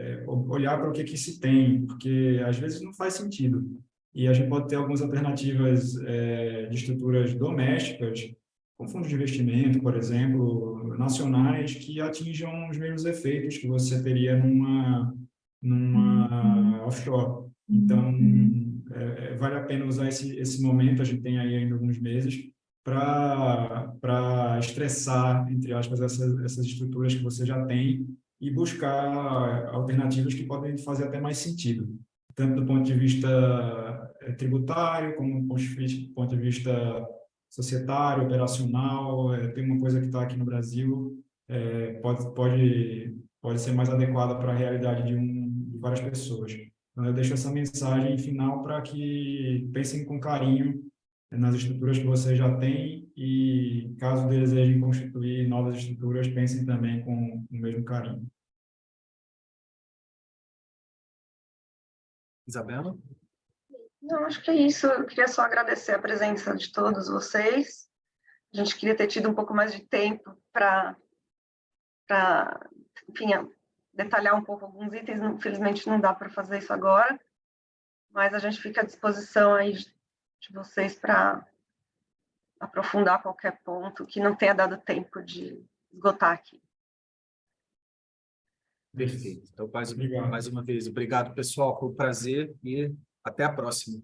olhar para o que se tem, porque às vezes não faz sentido. E a gente pode ter algumas alternativas de estruturas domésticas, com fundos de investimento, por exemplo, nacionais, que atinjam os mesmos efeitos que você teria numa offshore. Então, vale a pena usar esse momento, a gente tem aí ainda alguns meses, para estressar, entre aspas, essas estruturas que você já tem e buscar alternativas que podem fazer até mais sentido, tanto do ponto de vista tributário, como do ponto de vista societário, operacional. Tem uma coisa que está aqui no Brasil, pode ser mais adequada para a realidade de várias pessoas. Então, eu deixo essa mensagem final para que pensem com carinho nas estruturas que vocês já têm e, caso desejem constituir novas estruturas, pensem também com o mesmo carinho. Isabela? Não, acho que é isso. Eu queria só agradecer a presença de todos vocês. A gente queria ter tido um pouco mais de tempo para enfim, detalhar um pouco alguns itens. Infelizmente, não dá para fazer isso agora, mas a gente fica à disposição aí de vocês para aprofundar qualquer ponto que não tenha dado tempo de esgotar aqui. Perfeito. Então, mais uma vez, obrigado, pessoal. Foi um prazer e até a próxima.